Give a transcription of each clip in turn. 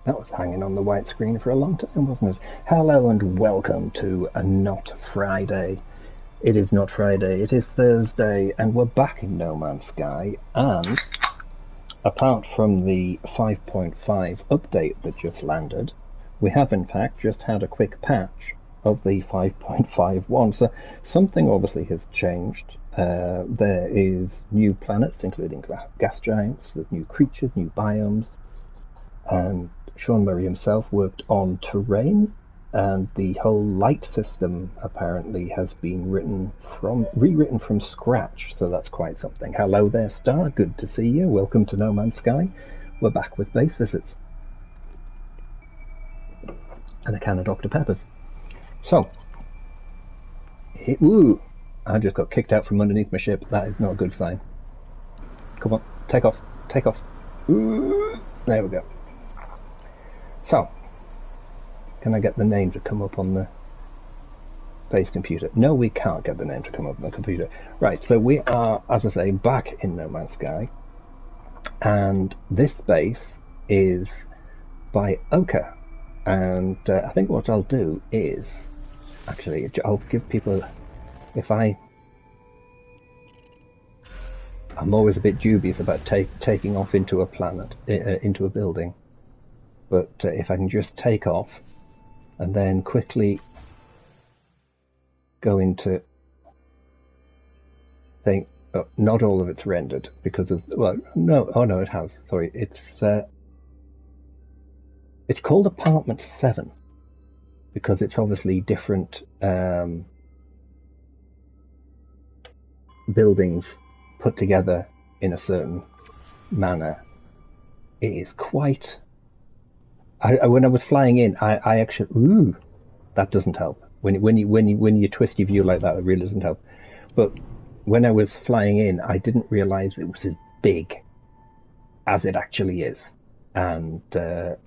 That was hanging on the white screen for a long time, wasn't it? Hello and welcome to a Not Friday. It is not Friday, it is Thursday, and we're back in No Man's Sky, and apart from the 5.5 update that just landed, we have in fact just had a quick patch of the 5.51, so something obviously has changed. There is new planets, including gas giants, there's new creatures, new biomes, and Sean Murray himself worked on terrain, and the whole light system apparently has been rewritten from scratch, so that's quite something. Hello there, Star, good to see you. Welcome to No Man's Sky. We're back with base visits. And a can of Dr. Peppers. So, ooh, I just got kicked out from underneath my ship. That is not a good sign. Come on, take off, take off. Ooh, there we go. So, can I get the name to come up on the base computer? No, we can't get the name to come up on the computer. Right, so we are, as I say, back in No Man's Sky. And this base is by Oka. And I think what I'll do is, actually, I'll give people, I'm always a bit dubious about taking off into a planet, into a building. But if I can just take off and then quickly go into thing, oh, not all of it's rendered because of, well, no, oh no, it has. Sorry, it's called Apartment 7 because it's obviously different buildings put together in a certain manner. It is quite. When I was flying in, I actually, ooh, that doesn't help. When you twist your view like that, it really doesn't help. But when I was flying in, I didn't realise it was as big as it actually is. And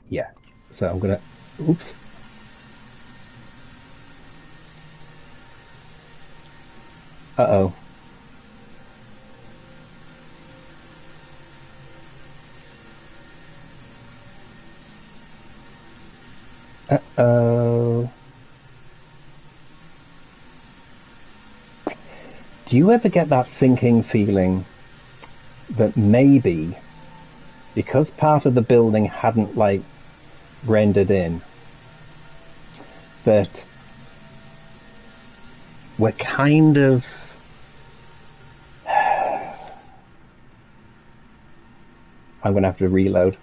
yeah, so I'm gonna, oops. Uh-oh. Uh-oh. Do you ever get that sinking feeling that maybe because part of the building hadn't like rendered in, that we're kind of I'm gonna have to reload.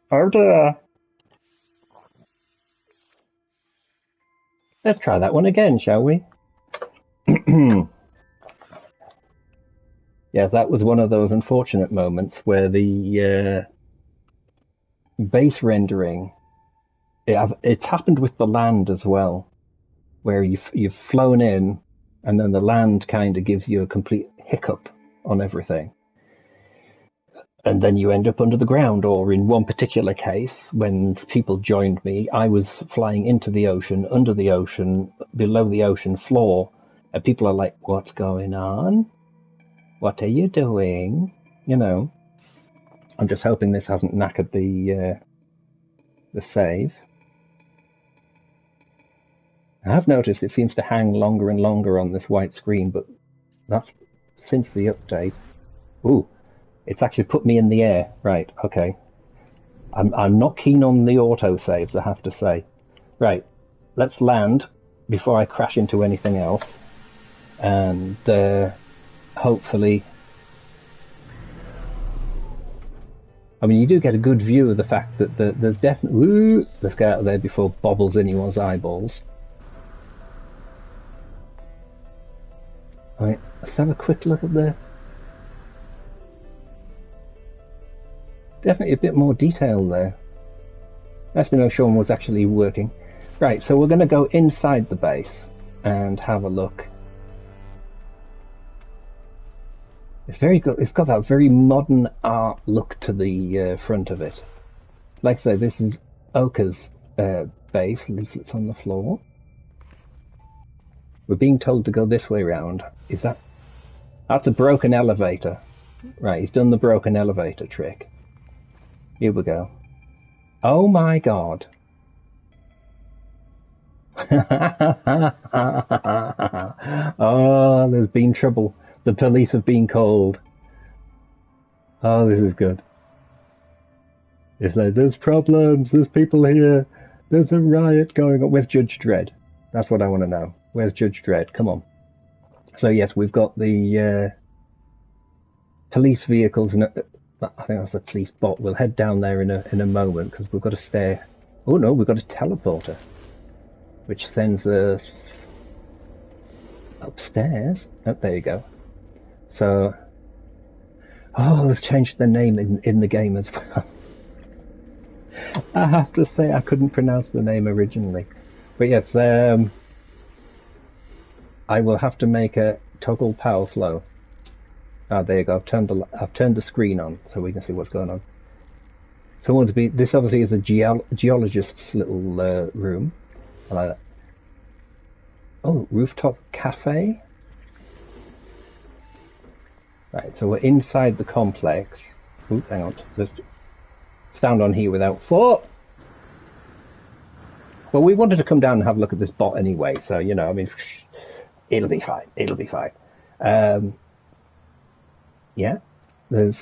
Oh dear. Let's try that one again, shall we? Yeah, that was one of those unfortunate moments where the base rendering, it's happened with the land as well, where you've flown in and then the land kind of gives you a complete hiccup on everything. And then you end up under the ground, or in one particular case, when people joined me, I was flying into the ocean, under the ocean, below the ocean floor, and people are like, what's going on? What are you doing? You know, I'm just hoping this hasn't knackered the save. I have noticed it seems to hang longer and longer on this white screen, but that's since the update. Ooh. It's actually put me in the air. Right, okay. I'm not keen on the auto-saves, I have to say. Right, let's land before I crash into anything else. And hopefully... I mean, you do get a good view of the fact that there's definitely... Ooh, let's get out of there before it bobbles anyone's eyeballs. Right, let's have a quick look at the... Definitely a bit more detail there. Nice to know Sean was actually working. Right, so we're going to go inside the base and have a look. It's very good. It's got that very modern art look to the front of it. Like I say, this is Oka's base. Leaflets on the floor. We're being told to go this way round. Is that... That's a broken elevator. Right, he's done the broken elevator trick. Here we go. Oh my god. Oh, there's been trouble. The police have been called. Oh, this is good. It's like, there's problems, there's people here, there's a riot going on. Where's Judge Dredd? That's what I want to know. Where's Judge Dredd? Come on. So yes, we've got the police vehicles, and I think that's the police bot. We'll head down there in a moment, because we've got a stair. Oh no, we've got a teleporter, which sends us upstairs. Oh, there you go. So, oh, they've changed the name in the game as well. I have to say I couldn't pronounce the name originally. But yes, I will have to make a toggle power flow. Ah, there you go. I've turned the screen on so we can see what's going on. This obviously is a geologist's little room. I like that. Oh, rooftop cafe. Right, so we're inside the complex. Ooh, hang on. Let's stand on here without fall. Well, we wanted to come down and have a look at this bot anyway, so, you know, I mean, it'll be fine. It'll be fine. Yeah, there's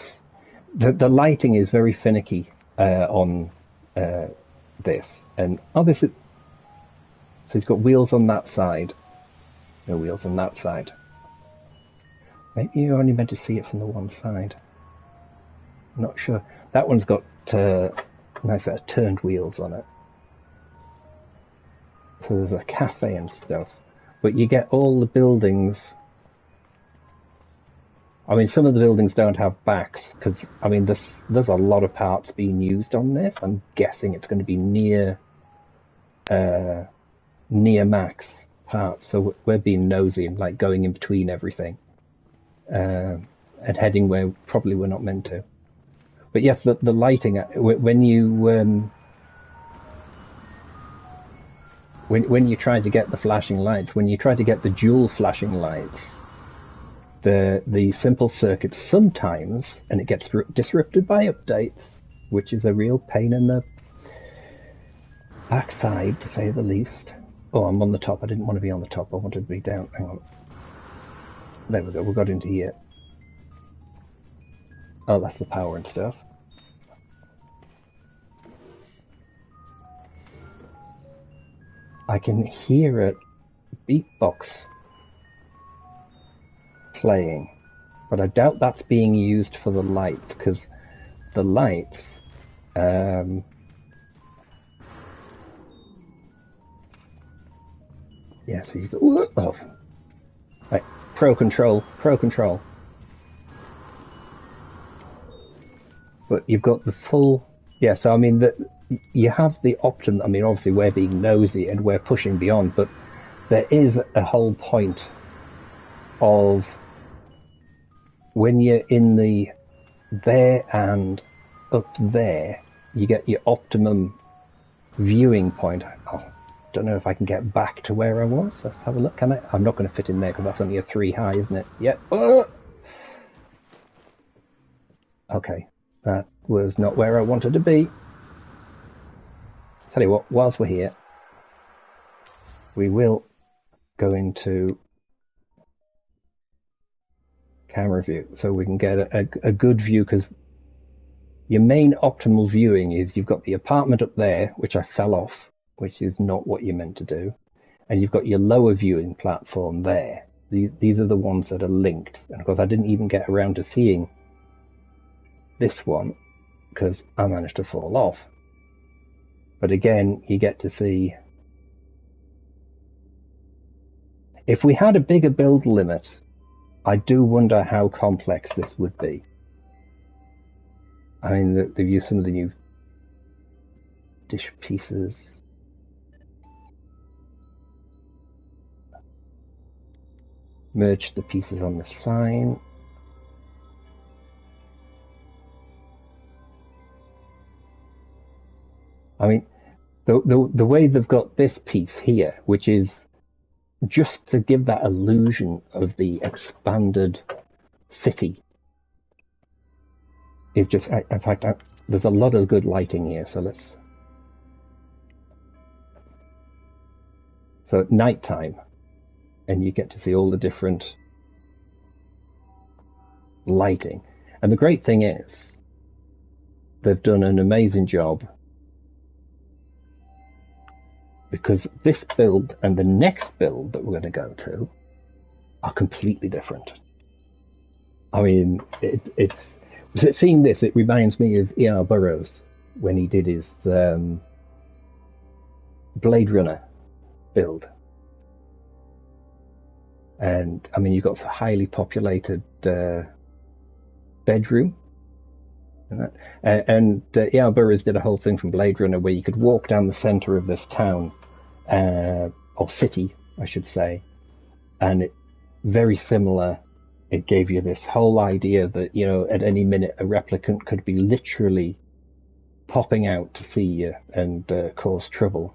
the lighting is very finicky on this, and this is, so he's got wheels on that side, no wheels on that side. Maybe you're only meant to see it from the one side. I'm not sure. That one's got nice set of turned wheels on it. So there's a cafe and stuff, but you get all the buildings. I mean, some of the buildings don't have backs, because, I mean, there's a lot of parts being used on this. I'm guessing it's going to be near max parts, so we're being nosy and, like, going in between everything, and heading where probably we're not meant to. But yes, the lighting, when you try to get the flashing lights, when you try to get the dual flashing lights, the simple circuit sometimes, and it gets disrupted by updates, which is a real pain in the backside, to say the least. Oh, I'm on the top. I didn't want to be on the top. I wanted to be down. Hang on. There we go. We got into here. Oh, that's the power and stuff. I can hear a beatbox playing, but I doubt that's being used for the lights, because the lights yeah, so you go, oh, right, pro control, but you've got the full, yeah, so I mean, you have the optimum. I mean, obviously we're being nosy and we're pushing beyond, but there is a whole point of when you're in the there and up there, you get your optimum viewing point. Oh, don't know if I can get back to where I was. Let's have a look. Can I? I'm not going to fit in there because that's only a 3 high, isn't it? Yep. Oh! Okay, that was not where I wanted to be. Tell you what, whilst we're here, we will go into camera view so we can get a good view, because your main optimal viewing is you've got the apartment up there, which I fell off, which is not what you're meant to do, and you've got your lower viewing platform there. These are the ones that are linked, and of course I didn't even get around to seeing this one because I managed to fall off. But again, you get to see, if we had a bigger build limit, I do wonder how complex this would be. I mean, they've used some of the new dish pieces. Merged the pieces on the sign. I mean, the way they've got this piece here, which is just to give that illusion of the expanded city, is just, in fact, there's a lot of good lighting here, so let's... So at night time, and you get to see all the different lighting. And the great thing is, they've done an amazing job, because this build and the next build that we're going to go to are completely different. I mean, seeing this, it reminds me of E.R. Burroughs when he did his Blade Runner build. And I mean, you've got a highly populated bedroom. And E.R. Burroughs did a whole thing from Blade Runner where you could walk down the center of this town, or city, I should say, and very similar. It gave you this whole idea that, you know, at any minute a replicant could be literally popping out to see you and cause trouble.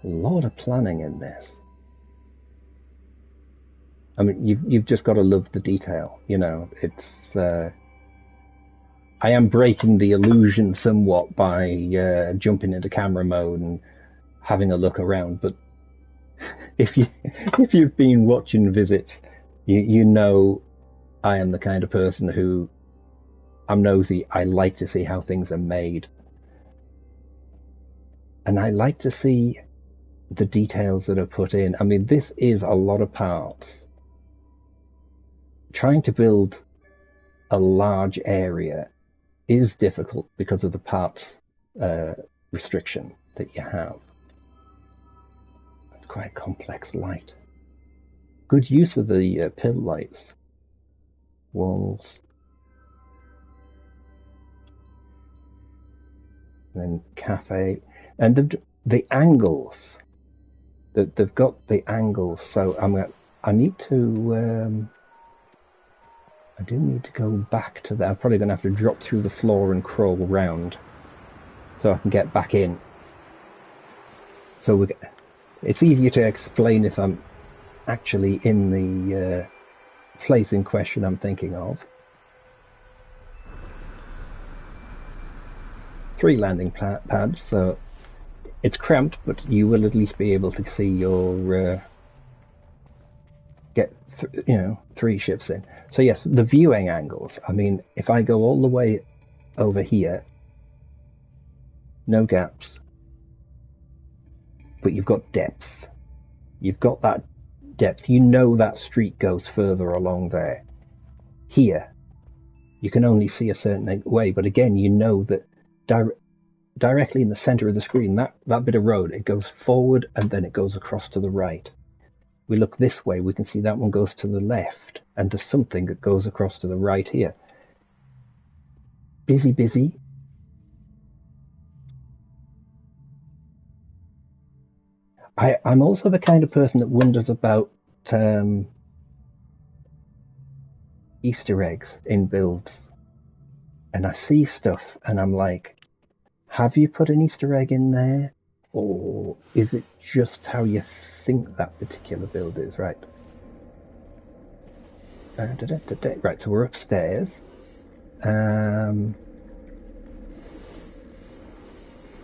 A lot of planning in this. I mean, you've just got to love the detail, you know. It's I am breaking the illusion somewhat by jumping into camera mode and having a look around, but if you've been watching visits, you know I am the kind of person who, I'm nosy. I like to see how things are made, and I like to see the details that are put in. I mean, this is a lot of parts. Trying to build a large area is difficult because of the parts restriction that you have. It's quite complex light. Good use of the pill lights. Walls. And then cafe. And the angles. They've got the angles. So I need to... I do need to go back to that. I'm probably going to have to drop through the floor and crawl around so I can get back in. So it's easier to explain if I'm actually in the place in question I'm thinking of. 3 landing pads, so it's cramped, but you will at least be able to see your... get 3 ships in. So yes, the viewing angles. I mean, if I go all the way over here, no gaps, but you've got depth. You've got that depth. You know that street goes further along there. Here, you can only see a certain way, but again, you know that directly in the center of the screen, that bit of road, it goes forward and then it goes across to the right. We look this way, we can see that one goes to the left, and there's something that goes across to the right here. Busy, busy. I'm also the kind of person that wonders about Easter eggs in builds. And I see stuff, and I'm like, have you put an Easter egg in there? Or is it just how you think that particular build is? Right. Right, so we're upstairs. So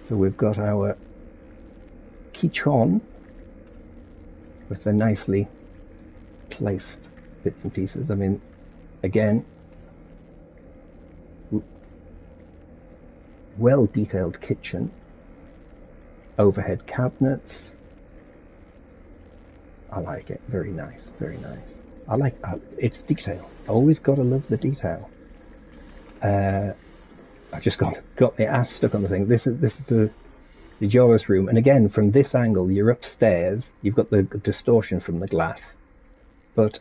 we've got our kitchen with the nicely placed bits and pieces. I mean, again, well detailed kitchen. Overhead cabinets. I like it. Very nice. Very nice. I like it's detail. Always got to love the detail. I've just got my ass stuck on the thing. This is the Joris room, and again, from this angle, you're upstairs. You've got the distortion from the glass, but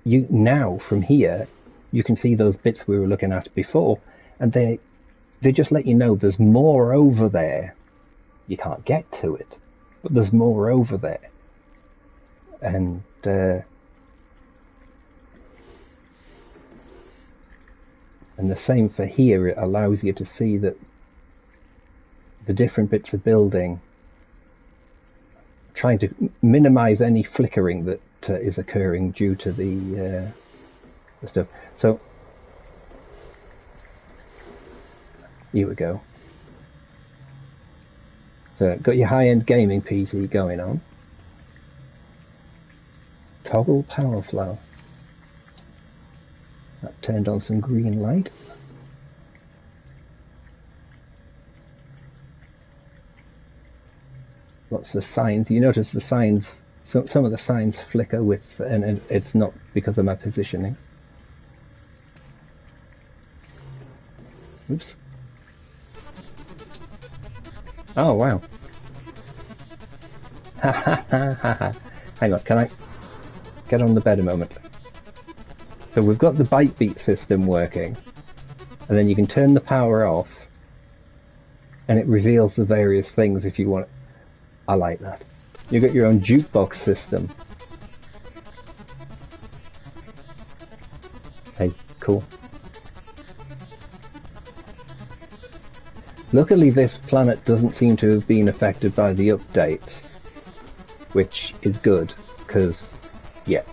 you now from here you can see those bits we were looking at before, and they just let you know there's more over there. You can't get to it, but there's more over there. And the same for here. It allows you to see that the different bits of building, trying to minimize any flickering that is occurring due to the stuff. So here we go. So got your high-end gaming PC going on. Toggle power flow. That turned on some green light. Lots of signs. You notice the signs, some of the signs flicker with, and it's not because of my positioning. Oops. Oh, wow. Ha ha ha ha ha. Hang on, can I get on the bed a moment? So we've got the bite beat system working, and then you can turn the power off, and it reveals the various things if you want. I like that. You've got your own jukebox system. Hey, cool. Luckily this planet doesn't seem to have been affected by the updates, which is good, because, yeah.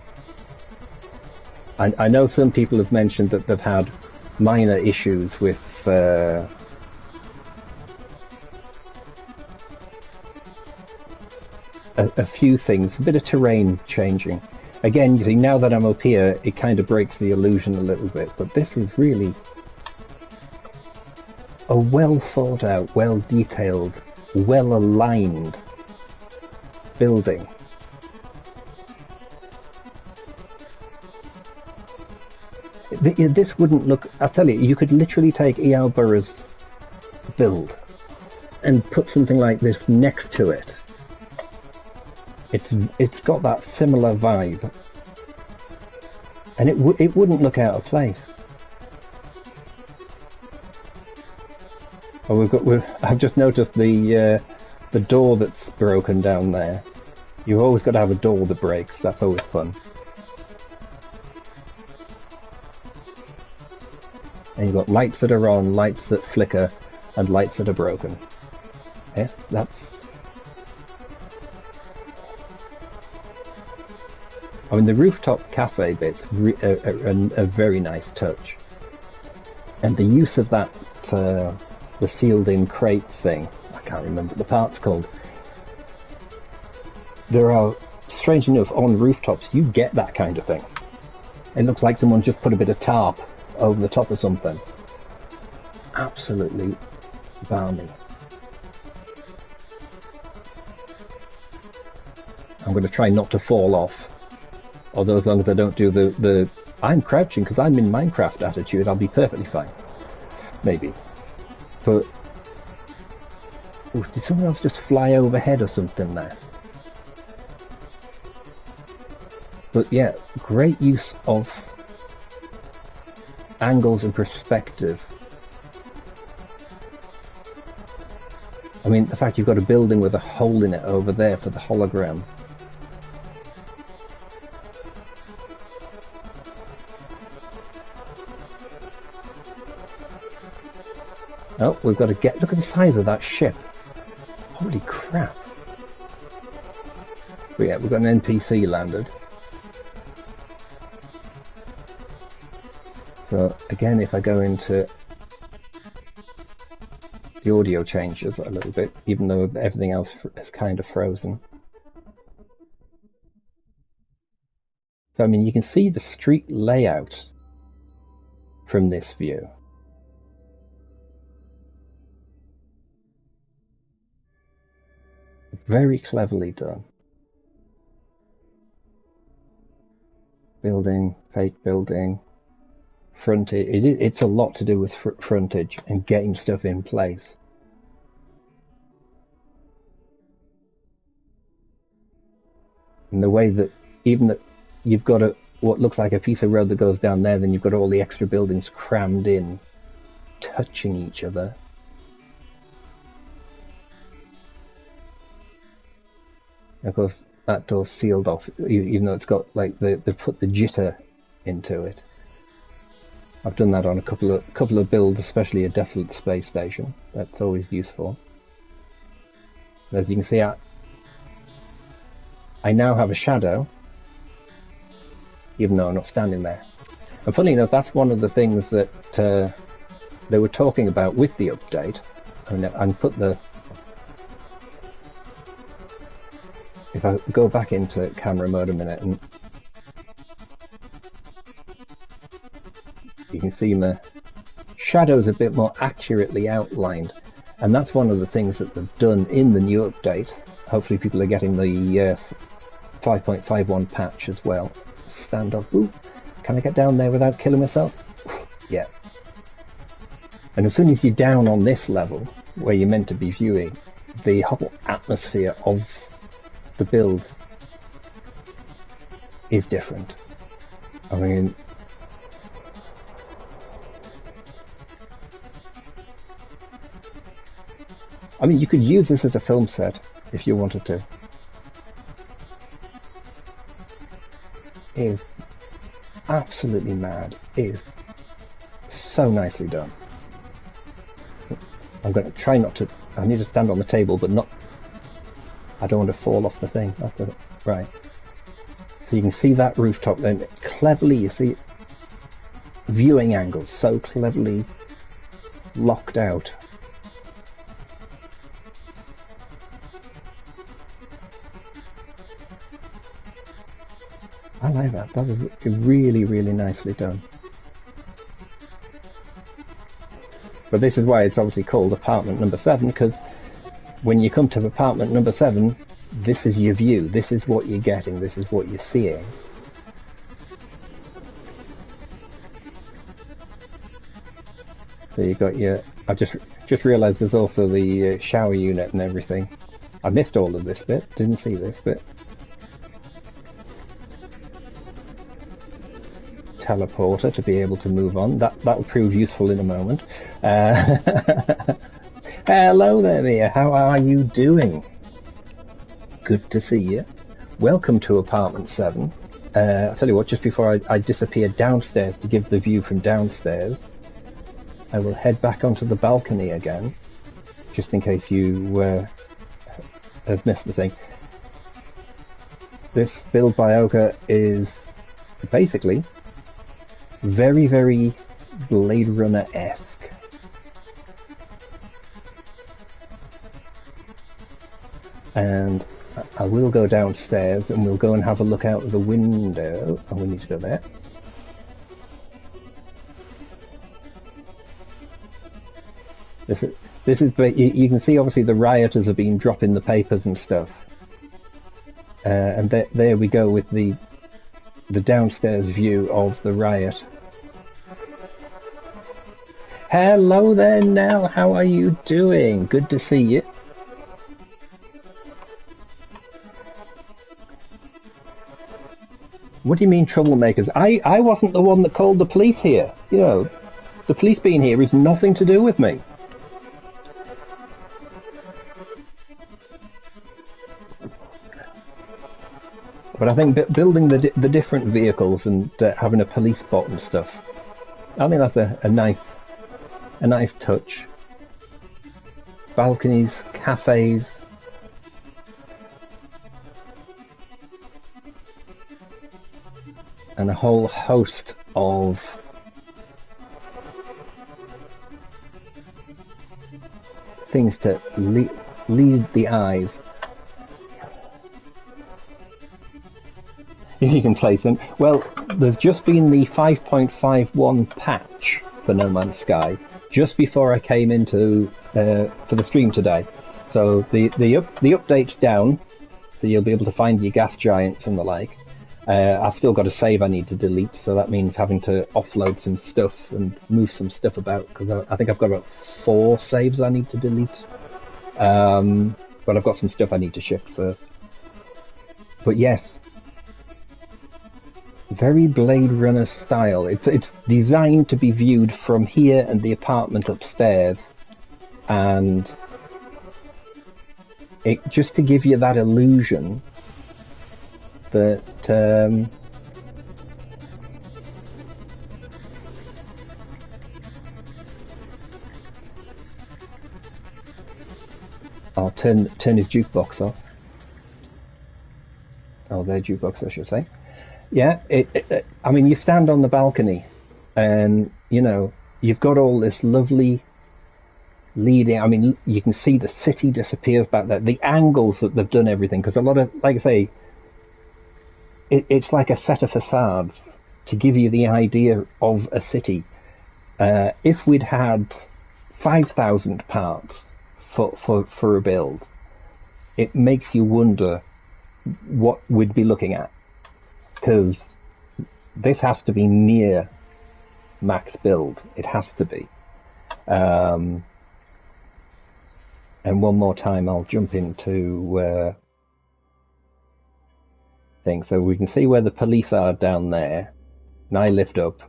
I know some people have mentioned that they've had minor issues with a few things, a bit of terrain changing. Again, you see, now that I'm up here, it kind of breaks the illusion a little bit, but this is really a well thought out, well detailed, well aligned building. This wouldn't look, I'll tell you, you could literally take E.L. Burroughs' build and put something like this next to it. It's got that similar vibe, and it wouldn't look out of place. Oh, I've just noticed the door that's broken down there. You've always got to have a door that breaks. That's always fun. And you've got lights that are on, lights that flicker, and lights that are broken. Yes, that's. I mean, the rooftop cafe bit's a very nice touch, and the use of that the sealed-in crate thing. I can't remember what the part's called. There are, strange enough, on rooftops you get that kind of thing. It looks like someone just put a bit of tarp over the top of something. Absolutely balmy. I'm going to try not to fall off. Although as long as I don't do the I'm crouching because I'm in Minecraft attitude, I'll be perfectly fine. Maybe. But did someone else just fly overhead or something there? But yeah, great use of angles and perspective. I mean, the fact you've got a building with a hole in it over there for the hologram. Oh, we've got to get... Look at the size of that ship. Holy crap. But yeah, we've got an NPC landed. So, again, if I go into... The audio changes a little bit, even though everything else is kind of frozen. So, I mean, you can see the street layout from this view. Very cleverly done. Building, fake building, frontage. It's a lot to do with frontage and getting stuff in place. And the way that, even that you've got what looks like a piece of road that goes down there, then you've got all the extra buildings crammed in, touching each other. Of course, that door's sealed off, even though it's got, like, they put the jitter into it. I've done that on a couple of builds, especially a desolate space station. That's always useful. As you can see, I now have a shadow even though I'm not standing there. And funny enough, that's one of the things that they were talking about with the update. And put the... If I go back into camera mode a minute, and you can see my shadows a bit more accurately outlined. And that's one of the things that they've done in the new update. Hopefully people are getting the 5.51 patch as well. Stand up. Ooh, can I get down there without killing myself? Yeah. And as soon as you're down on this level, where you're meant to be viewing, the whole atmosphere of the build is different. I mean, you could use this as a film set if you wanted to. It is absolutely mad. It is so nicely done. I'm going to try not to... I need to stand on the table, but not... I don't want to fall off the thing. Right. So you can see that rooftop then. Cleverly, you see viewing angles so cleverly locked out. I like that. That was really, really nicely done. But this is why it's obviously called apartment number 7, because when you come to apartment number 7, this is your view. This is what you're getting. This is what you're seeing. So you got your... I just realised there's also the shower unit and everything. I missed all of this bit. Didn't see this bit. Teleporter to be able to move on. That'll prove useful in a moment. Hello there, Mia. How are you doing? Good to see you. Welcome to apartment 7. I'll tell you what, just before I disappear downstairs to give the view from downstairs, I will head back onto the balcony again, just in case you have missed the thing. This build by Oka is basically very, very Blade Runner-esque. And I will go downstairs and we'll go and have a look out the window. Oh, we need to go there. This is you can see obviously the rioters have been dropping the papers and stuff. And there we go with the downstairs view of the riot. Hello there, Nell. How are you doing? Good to see you. What do you mean troublemakers? I wasn't the one that called the police here. You know, the police being here is nothing to do with me. But I think building the different vehicles and having a police bot and stuff, I think that's a nice touch. Balconies, cafes. And a whole host of things to lead the eyes. If you can place them. Well, there's just been the 5.51 patch for No Man's Sky just before I came into for the stream today. So the update's down, so you'll be able to find your gas giants and the like. I've still got a save I need to delete, so that means having to offload some stuff and move some stuff about, because I think I've got about 4 saves I need to delete. But I've got some stuff I need to shift first. But yes, very Blade Runner style. It's designed to be viewed from here and the apartment upstairs, and it just to give you that illusion that I'll turn his jukebox off. Oh, their jukebox, I should say. Yeah, I mean, you stand on the balcony, and you know you've got all this lovely leading. I mean, you can see the city disappears back there. The angles that they've done everything, because a lot of, like I say, it's like a set of facades to give you the idea of a city. If we'd had 5,000 parts for a build, it makes you wonder what we'd be looking at, because this has to be near max build. It has to be. And one more time, I'll jump into thing so we can see where the police are down there. And I lift up,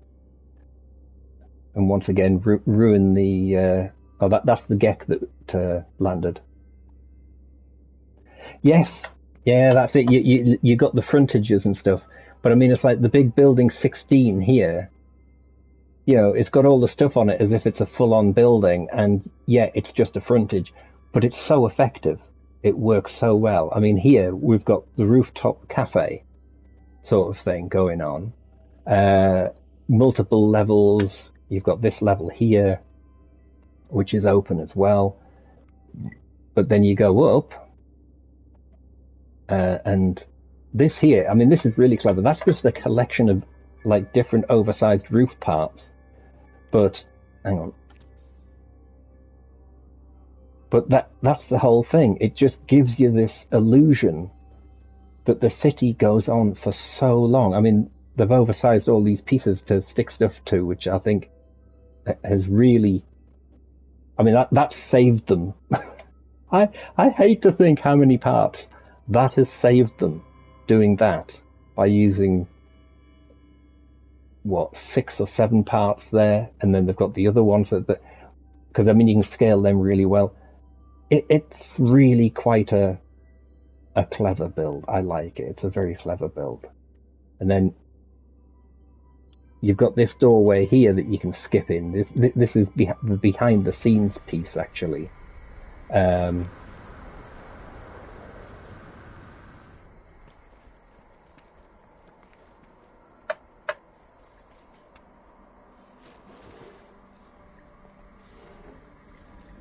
and once again ruin the. Oh, that's the Gek that landed. Yes, yeah, that's it. You got the frontages and stuff, but I mean, it's like the big building 16 here. You know, it's got all the stuff on it as if it's a full-on building, and yeah, it's just a frontage, but it's so effective. It works so well. I mean, here we've got the rooftop cafe sort of thing going on. Multiple levels. You've got this level here, which is open as well. But then you go up, and this here, I mean, this is really clever. That's just a collection of like different oversized roof parts. But hang on. But that's the whole thing. It just gives you this illusion that the city goes on for so long. I mean, they've oversized all these pieces to stick stuff to, which I think has really, I mean, that saved them. I hate to think how many parts that has saved them doing that by using, what, 6 or 7 parts there, and then they've got the other ones that, because I mean, you can scale them really well. It's really quite a clever build. I like it. It's a very clever build. And then you've got this doorway here that you can skip in. This is the behind the scenes piece, actually.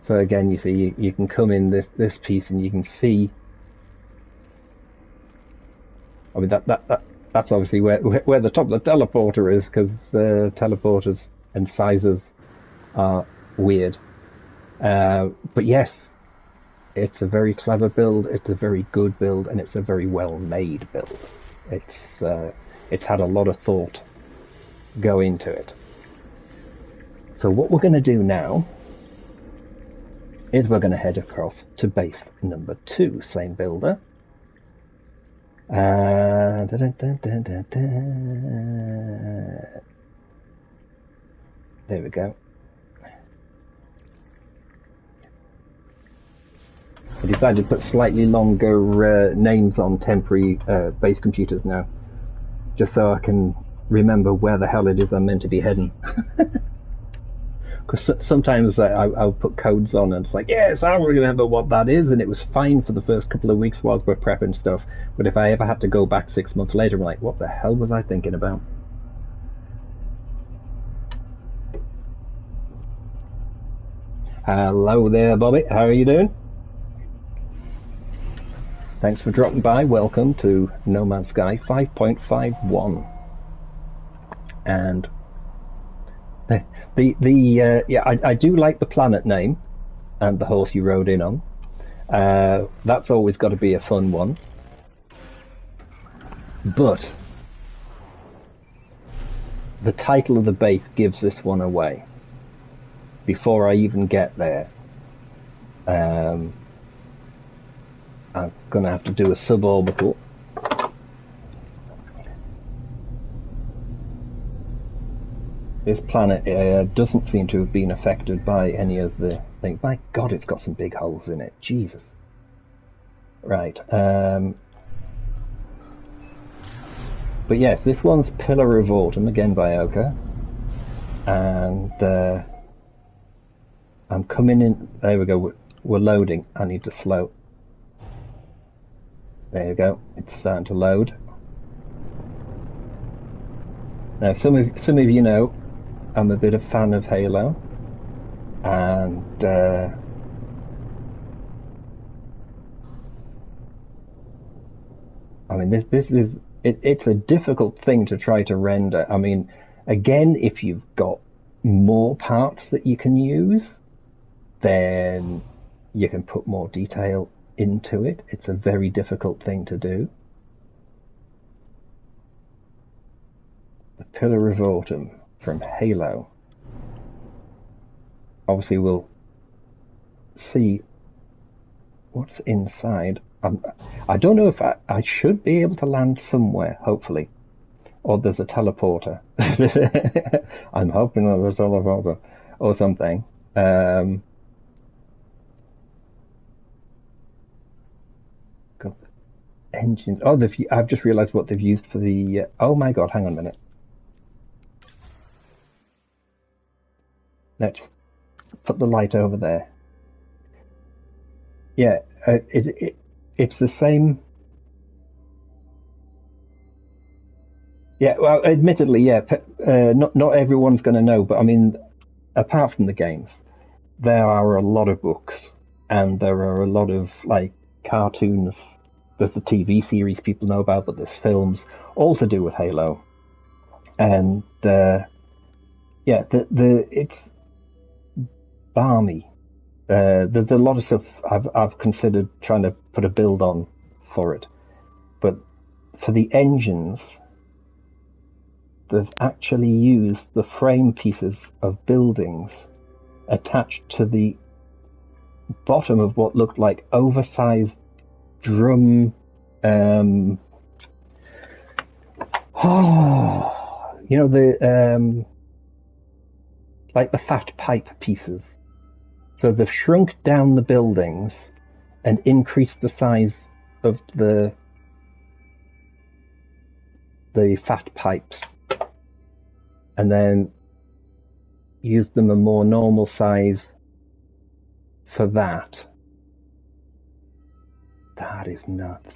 So again, you see, you can come in this piece and you can see. I mean, that's obviously where the top of the teleporter is, because teleporters and sizes are weird. But yes, it's a very clever build. It's a very good build, and it's a very well made build. It's had a lot of thought go into it. So what we're going to do now is we're going to head across to base number 2, same builder. There we go. I decided to put slightly longer names on temporary base computers now, just so I can remember where the hell it is I'm meant to be heading. Because sometimes I'll put codes on and it's like, yes, I remember what that is, and it was fine for the first couple of weeks whilst we're prepping stuff. But if I ever had to go back 6 months later, I'm like, what the hell was I thinking about? Hello there, Bobby. How are you doing? Thanks for dropping by. Welcome to No Man's Sky 5.51. And yeah, I do like the planet name and the horse you rode in on. That's always got to be a fun one. But the title of the base gives this one away. Before I even get there, I'm going to have to do a suborbital. This planet doesn't seem to have been affected by any of the things. My God, it's got some big holes in it. Jesus. Right. But yes, this one's Pillar of Autumn, again by Oka. And I'm coming in. There we go. We're loading. I need to slow. There you go. It's starting to load. Now, some of you know I'm a bit of fan of Halo, and I mean this is it's a difficult thing to try to render. I mean, again, if you've got more parts that you can use, then you can put more detail into it. It's a very difficult thing to do. The Pillar of Autumn from Halo. Obviously, we'll see what's inside. I don't know if I should be able to land somewhere, hopefully. Or there's a teleporter. I'm hoping there's a teleporter or something. Got the engines. Oh, I've just realised what they've used for the. Oh my god! Hang on a minute. Let's put the light over there. Yeah, it's the same. Yeah, well, admittedly, yeah, not everyone's going to know, but I mean, apart from the games, there are a lot of books, and there are a lot of like cartoons. There's the TV series people know about, but there's films all to do with Halo, and yeah, it's balmy. There's a lot of stuff I've considered trying to put a build on for it, but for the engines, they've actually used the frame pieces of buildings attached to the bottom of what looked like oversized drum. You know, the like the fat pipe pieces. So they've shrunk down the buildings and increased the size of the fat pipes, and then used them a more normal size for that. That is nuts.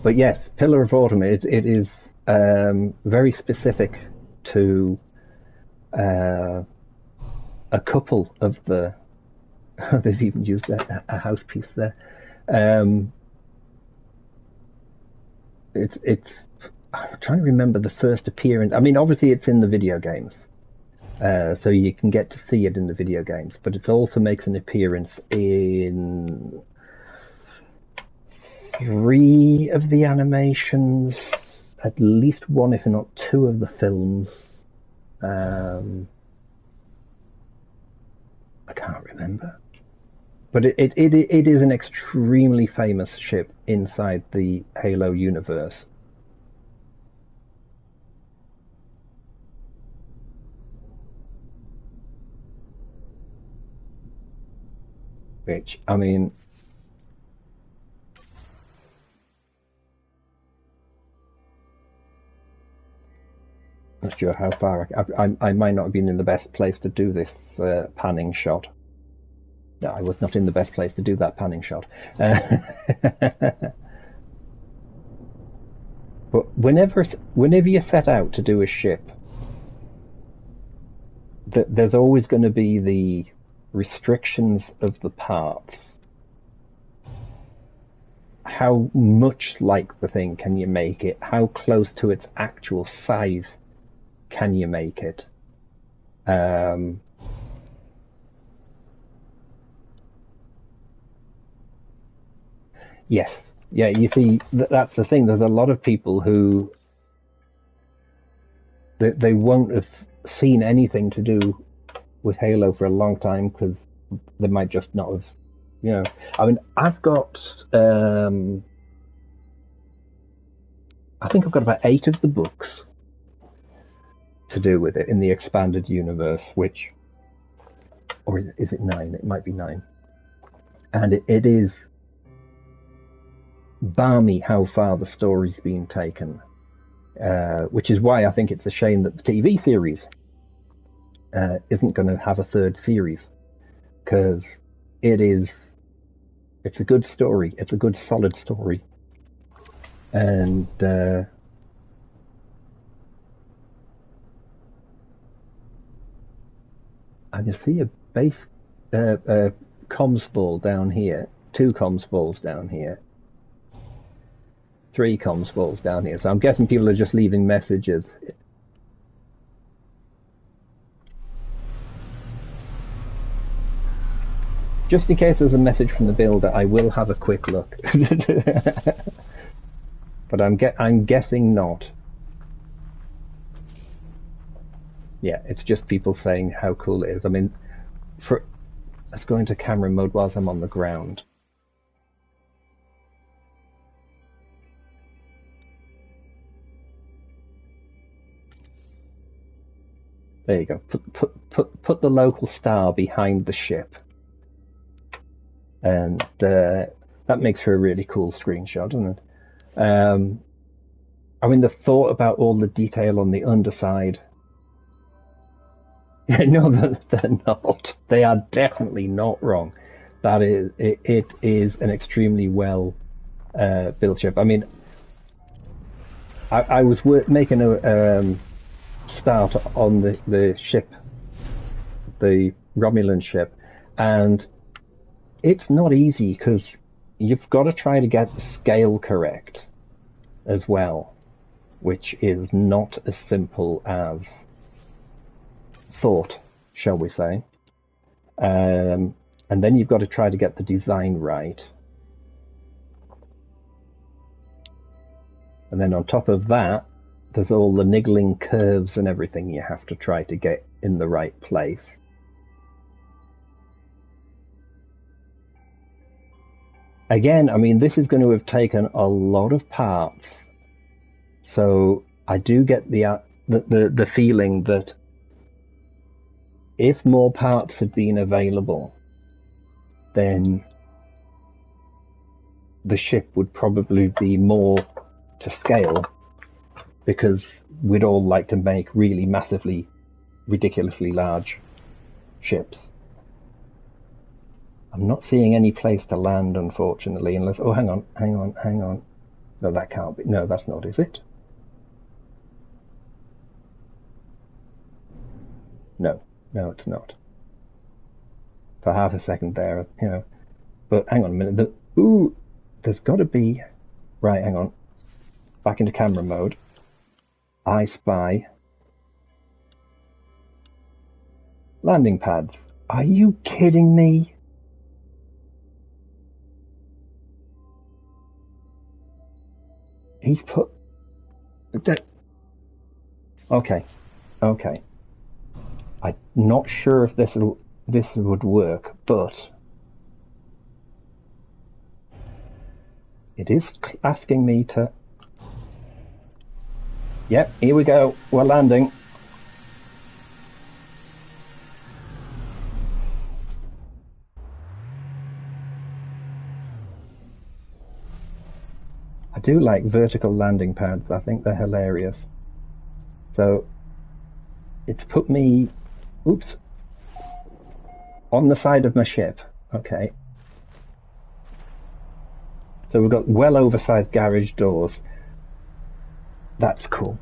But yes, Pillar of Autumn, it is very specific to a couple of the. They've even used a house piece there. It's. I'm trying to remember the first appearance. I mean, obviously it's in the video games, so you can get to see it in the video games. But it also makes an appearance in 3 of the animations, at least 1, if not 2 of the films. I can't remember, but it is an extremely famous ship inside the Halo universe. Which, I mean, not sure how far I might not have been in the best place to do this panning shot. No, I was not in the best place to do that panning shot. But whenever you set out to do a ship, there's always going to be the restrictions of the parts. How much like the thing can you make it? How close to its actual size can you make it? Yes, yeah. You see, that's the thing. There's a lot of people who they won't have seen anything to do with Halo for a long time because they might just not have, you know. I mean, I've got, I think I've got about 8 of the books to do with it in the expanded universe, which, or is it 9? It might be 9. And it is balmy how far the story's been taken, which is why I think it's a shame that the TV series isn't going to have a 3rd series, because it's a good story. It's a good, solid story, and I can see a base comms ball down here, 2 comms balls down here, 3 comms balls down here. So I'm guessing people are just leaving messages. Just in case there's a message from the builder, I will have a quick look. But I'm guessing not. Yeah, it's just people saying how cool it is. I mean, let's go into camera mode whilst I'm on the ground. There you go. Put the local star behind the ship. And that makes for a really cool screenshot, doesn't it? I mean, the thought about all the detail on the underside. No, they're not. They are definitely not wrong. That is, it is an extremely well built ship. I mean, I was making a start on the ship, the Romulan ship, and it's not easy because you've got to try to get the scale correct as well, which is not as simple as thought, shall we say. And then you've got to try to get the design right. And then on top of that, there's all the niggling curves and everything you have to try to get in the right place. Again, I mean, this is going to have taken a lot of parts. So I do get the feeling that if more parts had been available, then the ship would probably be more to scale, because we'd all like to make really massively, ridiculously large ships. I'm not seeing any place to land, unfortunately, unless... Oh, hang on. No, that can't be. No, that's not, is it? No, it's not. For half a second there, you know. But hang on a minute. Ooh, there's got to be... Right, hang on. Back into camera mode. I spy landing pads. Are you kidding me? He's put... Okay. I'm not sure if this would work, but it is asking me to... Yep, here we go. We're landing. I do like vertical landing pads. I think they're hilarious. So it's put me, oops, on the side of my ship. Okay. So we've got well oversized garage doors. That's cool.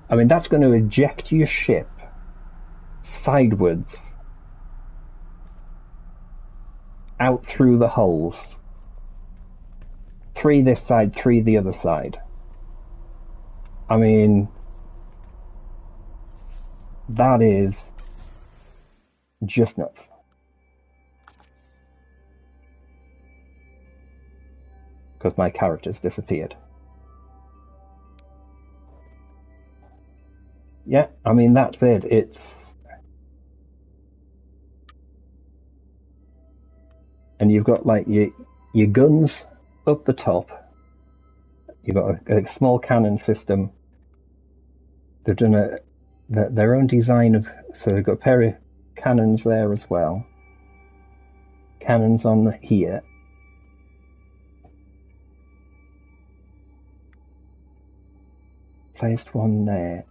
I mean, that's going to eject your ship sidewards out through the holes. 3 this side, 3 the other side. I mean, that is just nuts. Because my character's disappeared. Yeah, I mean, that's it. It's... And you've got, like, your guns up the top. You've got a small cannon system. They've done their own design of... So they've got a pair of cannons there as well. Cannons on here. Placed one there.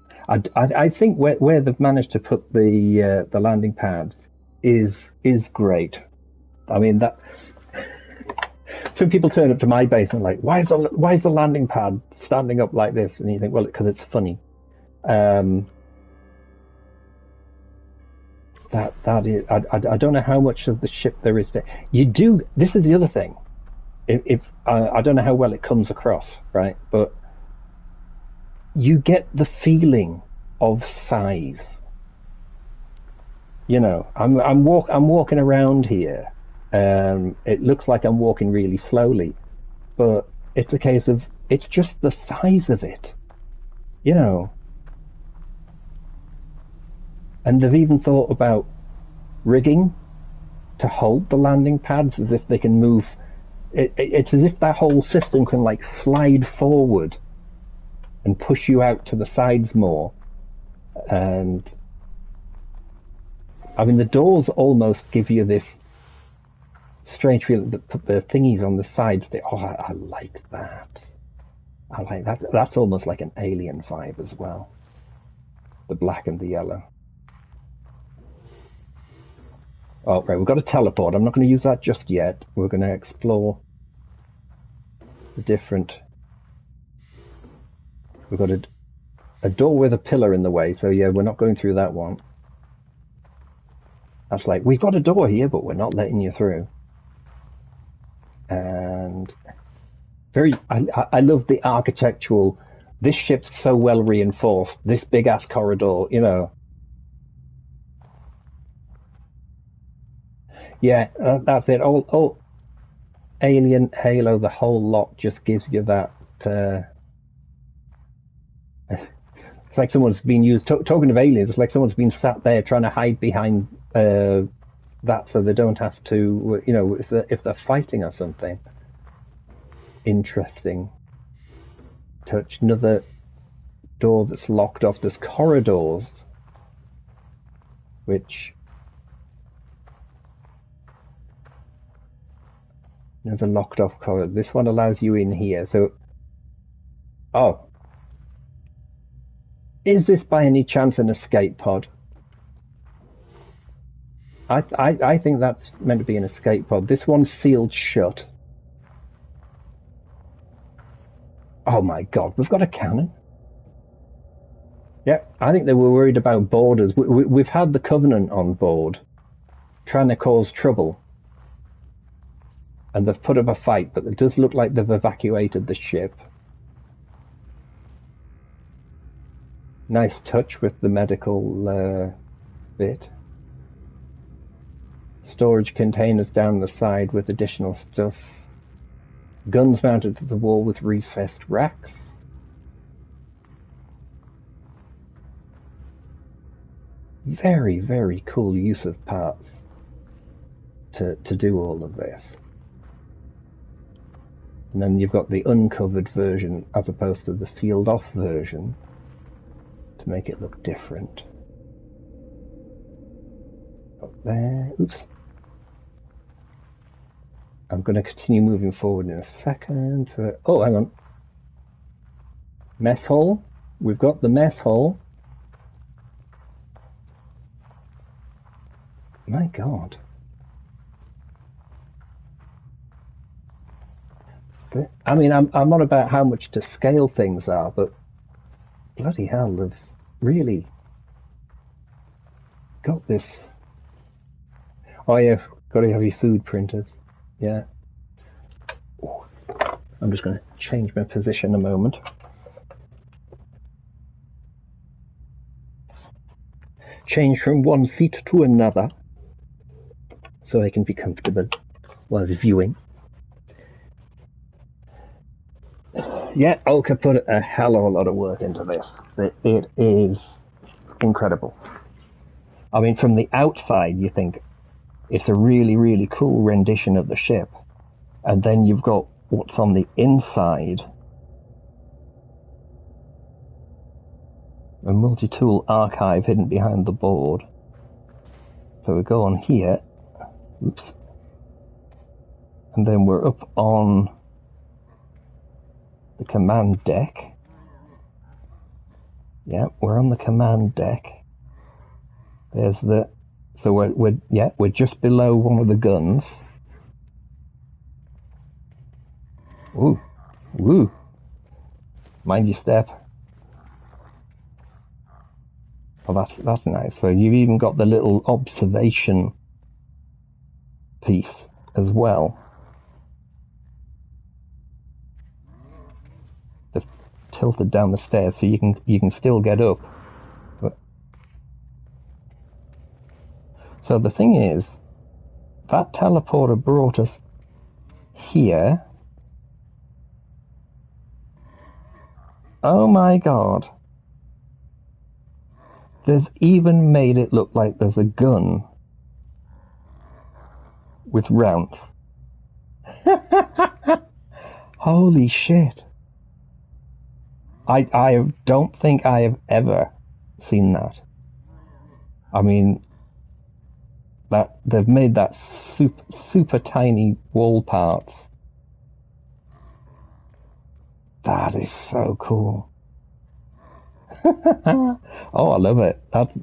I think where they've managed to put the landing pads is great. I mean, that some people turn up to my base and like, why is the landing pad standing up like this? And you think, well, because it's funny. That is, I don't know how much of the ship there is there. You do. This is the other thing. If I don't know how well it comes across, right? But you get the feeling of size. You know, I'm walking around here. It looks like I'm walking really slowly, but it's a case of it's just the size of it. You know. And they've even thought about rigging to hold the landing pads as if they can move. It's as if that whole system can like slide forward and push you out to the sides more. And I mean, the doors almost give you this strange feeling that put the thingies on the sides. I like that. I like that. That's almost like an Alien vibe as well. The black and the yellow. Oh, right, we've got a teleport. I'm not going to use that just yet. We're going to explore the different... We've got a door with a pillar in the way, so yeah, we're not going through that one. That's like, we've got a door here, but we're not letting you through. And I love the architectural... This ship's so well reinforced. This big-ass corridor, you know... Yeah, that's it. All Alien, Halo, the whole lot just gives you that. It's like someone's been used. Talking of aliens, it's like someone's been sat there trying to hide behind that, so they don't have to. You know, if they're fighting or something. Interesting. Touch another door that's locked off. There's corridors, which. There's a locked off corridor. This one allows you in here. So, oh, is this by any chance an escape pod? I think that's meant to be an escape pod. This one's sealed shut. Oh my God, we've got a cannon. Yeah, I think they were worried about borders. We've had the Covenant on board, trying to cause trouble. And they've put up a fight, but it does look like they've evacuated the ship. Nice touch with the medical bit. Storage containers down the side with additional stuff. Guns mounted to the wall with recessed racks. Very, very cool use of parts to do all of this. And then you've got the uncovered version as opposed to the sealed off version to make it look different. Up there, oops. I'm going to continue moving forward in a second. Oh, hang on. Mess hall. We've got the mess hall. My God. I mean, I'm on about how much to scale things are, but bloody hell, they've really got this. Oh yeah, got to have your food printers. Yeah. Ooh. I'm just going to change my position a moment. Change from one seat to another so I can be comfortable while viewing. Yeah, Olka put a hell of a lot of work into this. It is incredible. I mean, from the outside, you think it's a really, really cool rendition of the ship. And then you've got what's on the inside. A multi-tool archive hidden behind the board. So we go on here. Oops. And then we're up on the command deck. Yeah, we're on the command deck. There's the... So we're just below one of the guns. Ooh. Woo. Mind your step. Oh, that's nice. So you've even got the little observation piece as well. They've tilted down the stairs so you can still get up. But... so the thing is, that teleporter brought us here. Oh my god. They've even made it look like there's a gun with rounds. Holy shit. I don't think I have ever seen that. I mean, that they've made that super tiny wall parts. That is so cool. Oh, I love it. That's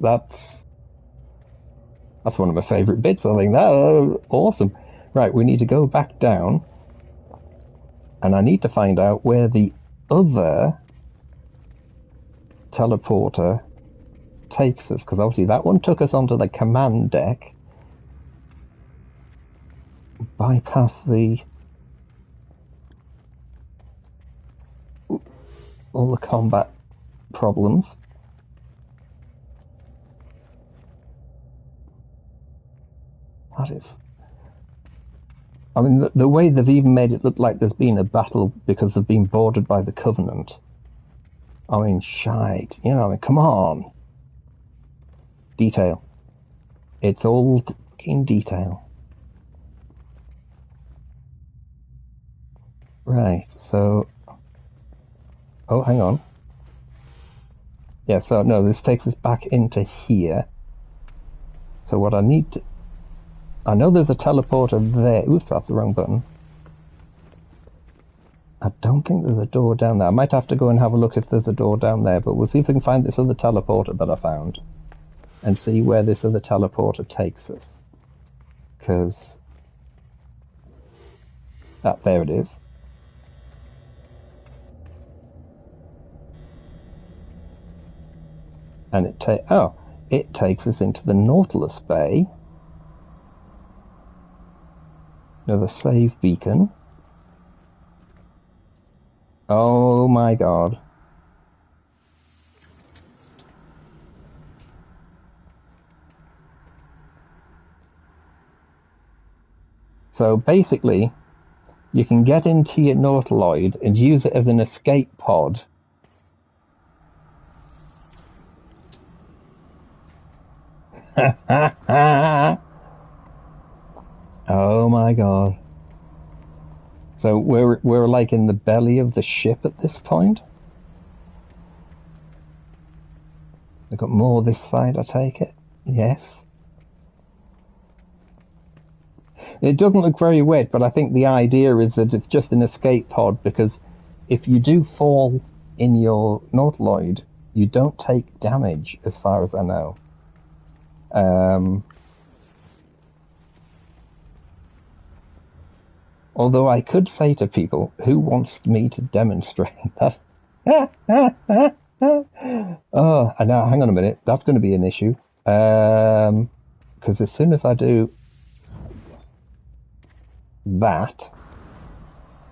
one of my favourite bits. I think that's awesome. Right, we need to go back down, and I need to find out where the other teleporter takes us, because obviously that one took us onto the command deck, bypass all the combat problems. That is... I mean, the way they've even made it look like there's been a battle because they've been boarded by the Covenant. I mean, shite. You know, I mean, come on. Detail. It's all in detail. Right, so... oh, hang on. Yeah, so no, this takes us back into here. So what I need to... I know there's a teleporter there. Oops, that's the wrong button. I don't think there's a door down there. I might have to go and have a look if there's a door down there, but we'll see if we can find this other teleporter that I found and see where this other teleporter takes us. Because... there it is. And it takes us into the Nautilus Bay. Another save beacon. Oh my god. So basically, you can get into your Nautiloid and use it as an escape pod. Oh my god. So we're like in the belly of the ship at this point? We've got more this side, I take it? Yes. It doesn't look very wet, but I think the idea is that it's just an escape pod, because if you do fall in your Nautiloid, you don't take damage, as far as I know. Although I could say to people, who wants me to demonstrate that? Oh, now hang on a minute, that's going to be an issue. Because as soon as I do that,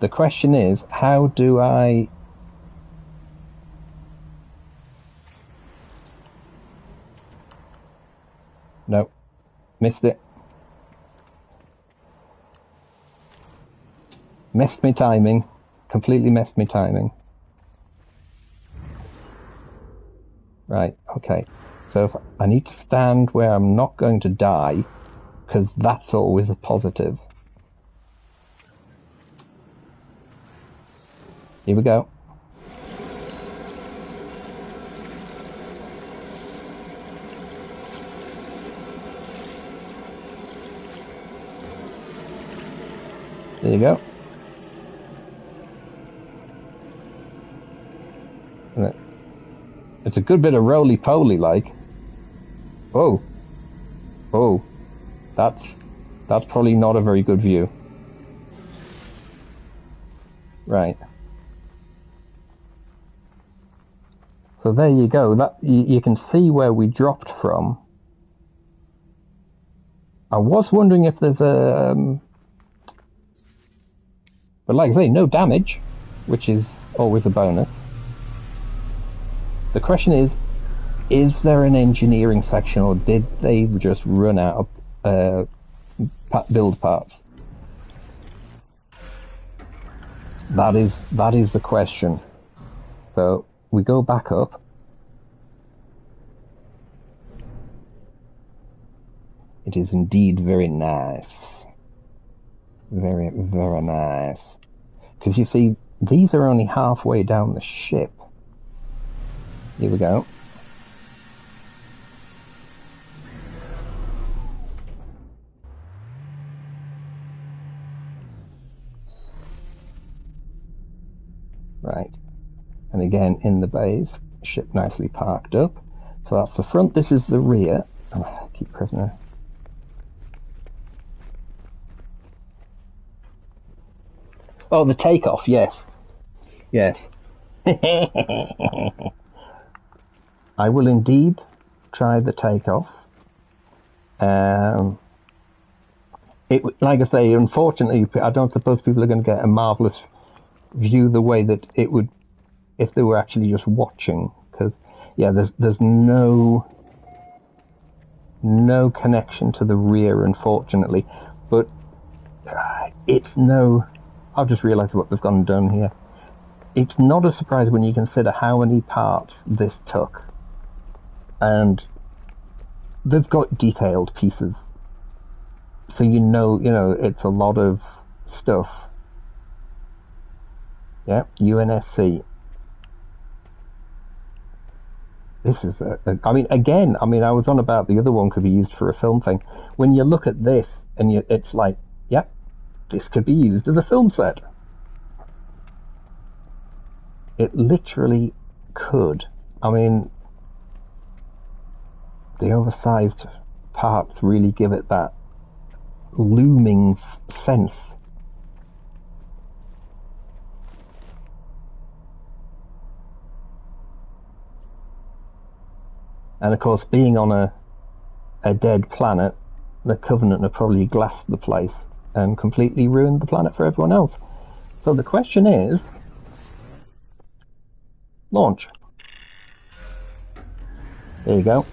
the question is, how do I... No, missed it. Missed me timing. Completely missed me timing. Right, okay. So if I need to stand where I'm not going to die, because that's always a positive. Here we go. There you go. It's a good bit of roly-poly, like. Oh. Oh. That's probably not a very good view. Right. So there you go. That you can see where we dropped from. I was wondering if there's a... but like I say, no damage, which is always a bonus. The question is there an engineering section, or did they just run out of build parts? That is the question. So we go back up. It is indeed very nice. Very, very nice. Because you see, these are only halfway down the ship. Here we go. Right. And again, in the bays, ship nicely parked up. So that's the front, this is the rear. Oh, keep pressing it. Oh, the takeoff, yes. Yes. I will indeed try the takeoff. Like I say, unfortunately, I don't suppose people are going to get a marvellous view the way that it would if they were actually just watching. Because, yeah, there's no connection to the rear, unfortunately. But it's no... I've just realised what they've gone and done here. It's not a surprise when you consider how many parts this took. And they've got detailed pieces. So you know, it's a lot of stuff. Yeah, UNSC. This is I was on about the other one could be used for a film thing. When you look at this, and it's like, yep, this could be used as a film set. It literally could. I mean, the oversized parts really give it that looming sense. And of course, being on a dead planet, the Covenant have probably glassed the place and completely ruined the planet for everyone else. So the question is, launch. There you go.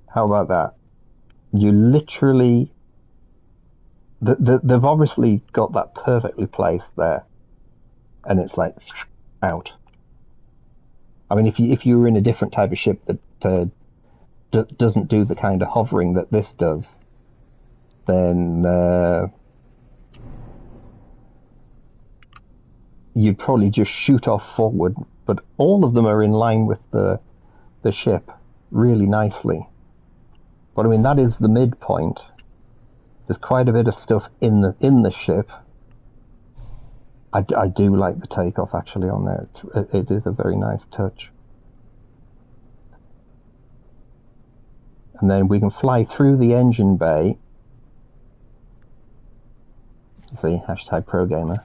How about that? You literally... They've obviously got that perfectly placed there. And it's like, out. I mean, if you were in a different type of ship that doesn't do the kind of hovering that this does, then you'd probably just shoot off forward. But all of them are in line with the ship really nicely. But I mean, that is the midpoint. There's quite a bit of stuff in the ship. I do like the takeoff actually on there. It is a very nice touch. And then we can fly through the engine bay. See, hashtag ProGamer.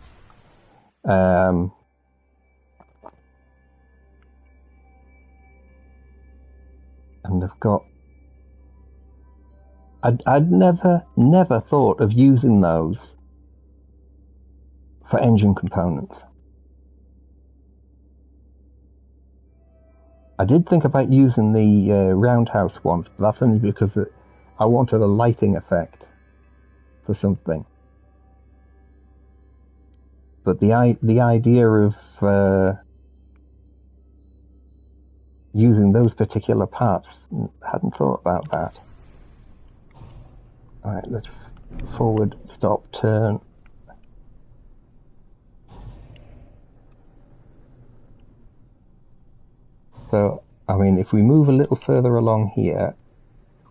And they've got... I'd never thought of using those for engine components. I did think about using the roundhouse ones, but that's only because I wanted a lighting effect for something. But the idea of using those particular parts, hadn't thought about that. Alright, let's forward, stop, turn. So, I mean, if we move a little further along here,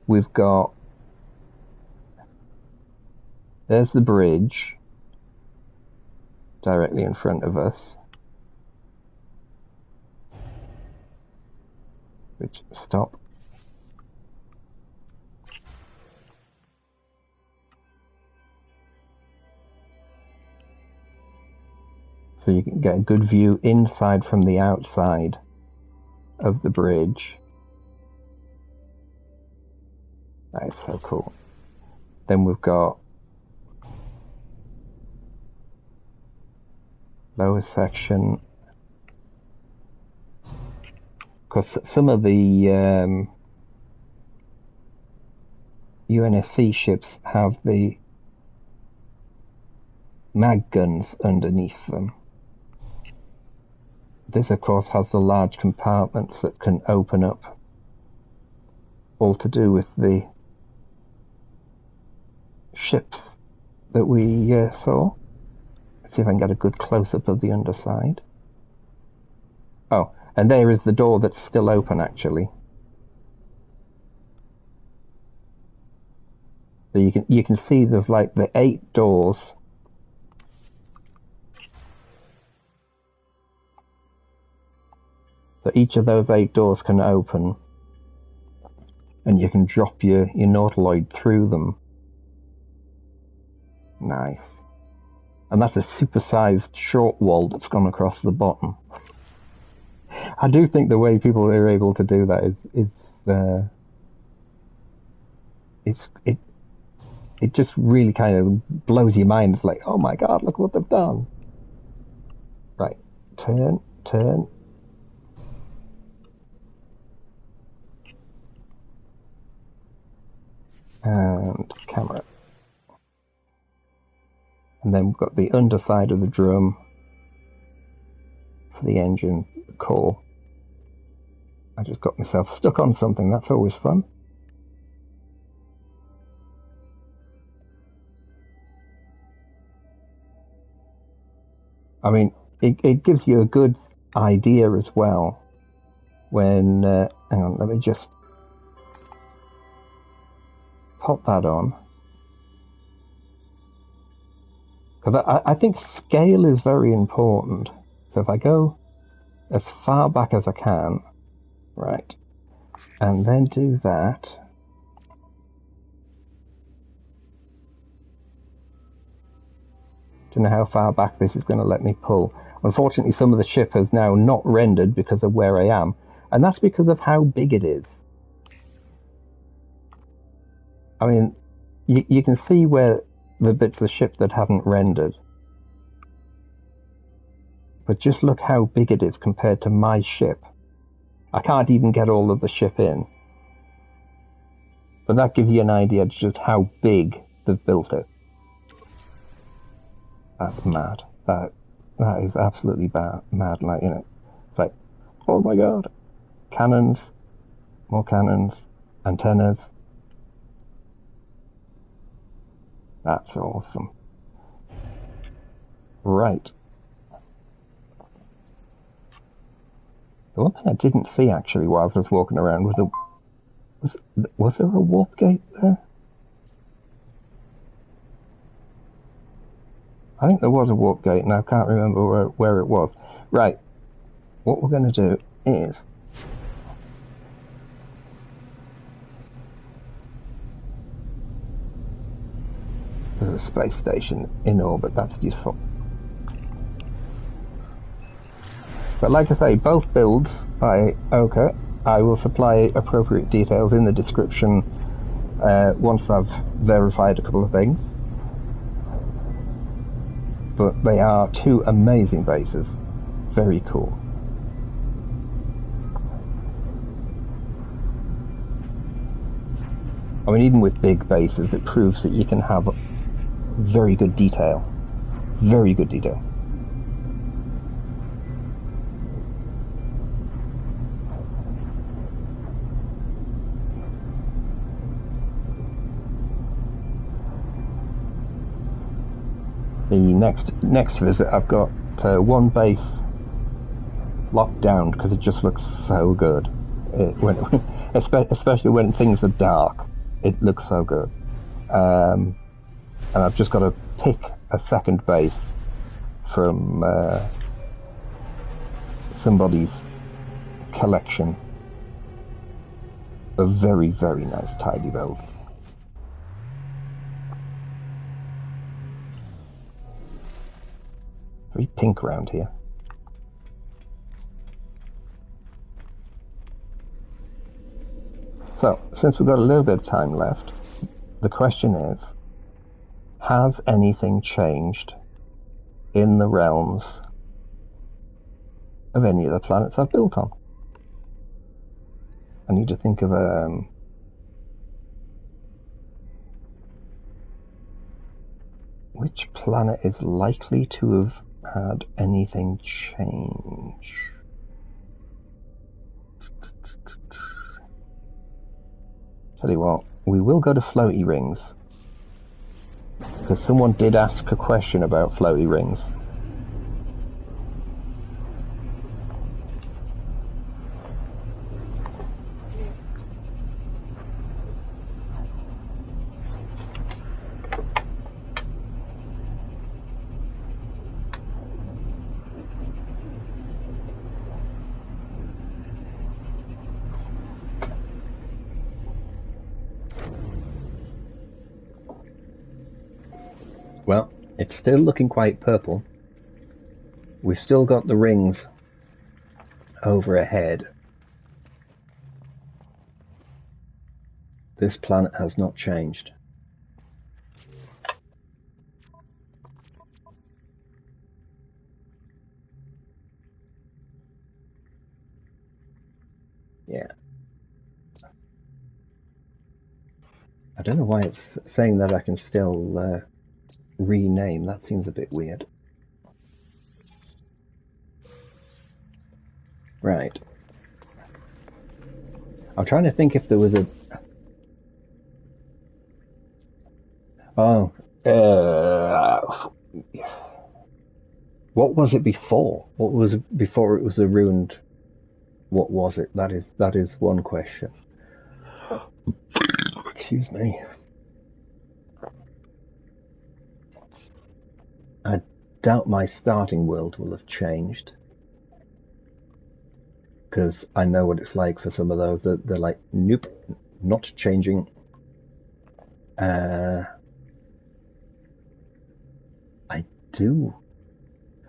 we've got... There's the bridge directly in front of us. Which, stop. So you can get a good view inside from the outside of the bridge. That is so cool. Then we've got lower section. Because some of the UNSC ships have the mag guns underneath them. This, of course, has the large compartments that can open up, all to do with the ships that we saw. Let's see if I can get a good close-up of the underside. Oh, and there is the door that's still open, actually. So you can see there's like the 8 doors. So each of those 8 doors can open, and you can drop your nautiloid through them. Nice. And that's a supersized short wall that's gone across the bottom. I do think the way people are able to do that it just really kind of blows your mind. It's like, oh my god, look what they've done. Right, turn. And camera. And then we've got the underside of the drum for the engine core. I just got myself stuck on something, that's always fun. I mean, it gives you a good idea as well when, hang on, let me just pop that on. Because I think scale is very important. So if I go as far back as I can, right, and then do that, don't know how far back this is going to let me pull. Unfortunately, some of the ship has now not rendered because of where I am, and that's because of how big it is. I mean, you can see where the bits of the ship that haven't rendered, but just look how big it is compared to my ship. I can't even get all of the ship in, but that gives you an idea of just how big they've built it. That's mad. That is absolutely mad. Like, you know, it's like, oh my god, cannons, more cannons, antennas. That's awesome. Right. The one thing I didn't see actually while I was walking around was there a warp gate there? I think there was a warp gate, and I can't remember where it was. Right. What we're going to do is there's a space station in orbit. That's useful. But like I say, both builds by Oka, I will supply appropriate details in the description once I've verified a couple of things. But they are 2 amazing bases. Very cool. I mean, even with big bases, it proves that you can have very good detail. Very good detail. The next visit, I've got one base locked down because it just looks so good. Especially when things are dark, it looks so good. And I've just got to pick a second base from somebody's collection of very, very nice tidy builds. Very pink around here. So, since we've got a little bit of time left, the question is, has anything changed in the realms of any of the planets I've built on? I need to think of which planet is likely to have had anything change. Tell you what, we will go to floaty rings, because someone did ask a question about floaty rings. Well, it's still looking quite purple. We've still got the rings over ahead. This planet has not changed. Yeah. I don't know why it's saying that I can still rename. That seems a bit weird. Right. I'm trying to think if there was a... Oh. What was it before? What was it before it was a ruined... What was it? That is one question. Excuse me. I doubt my starting world will have changed, because I know what it's like for some of those. They're like, nope, not changing. I do.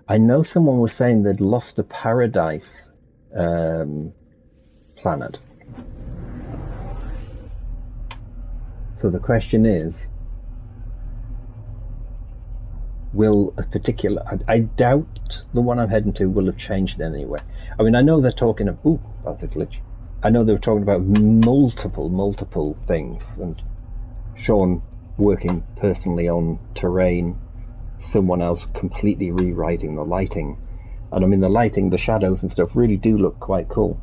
I know someone was saying they'd lost a paradise planet. So the question is, will a particular... I doubt the one I'm heading to will have changed anyway. I mean, I know they're talking of... Ooh, that's a glitch. I know they were talking about multiple things, and Sean working personally on terrain, someone else completely rewriting the lighting. And I mean, the lighting, the shadows and stuff really do look quite cool.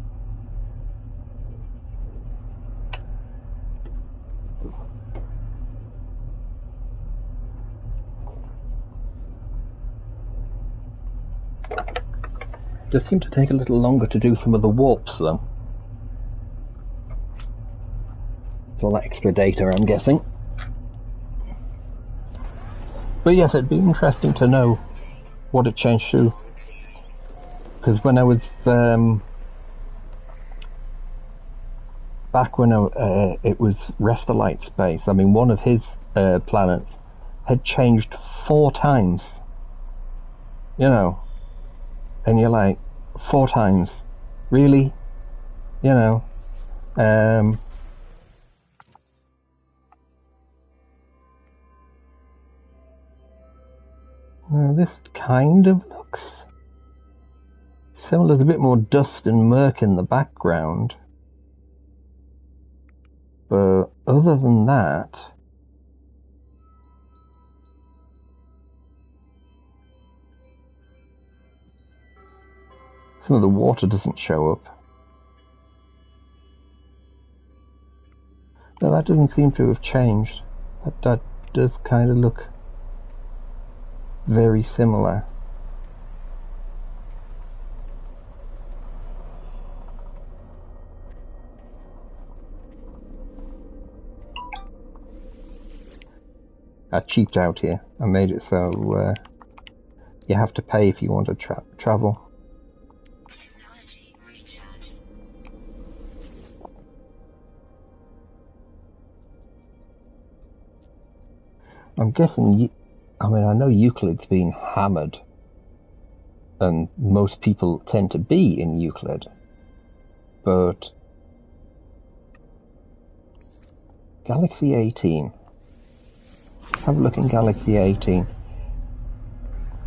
Does seem to take a little longer to do some of the warps, though. It's all that extra data, I'm guessing. But yes, it'd be interesting to know what it changed to. Because when I was back when it was Restolite space, I mean, one of his planets had changed 4 times. You know. And you're like, 4 times? Really? You know. This kind of looks similar. There's a bit more dust and murk in the background. But other than that... Some of the water doesn't show up. No, that doesn't seem to have changed. That does kind of look very similar. I cheaped out here. I made it so you have to pay if you want to travel. I'm guessing, I mean, I know Euclid's been hammered and most people tend to be in Euclid. But Galaxy 18. Have a look in Galaxy 18.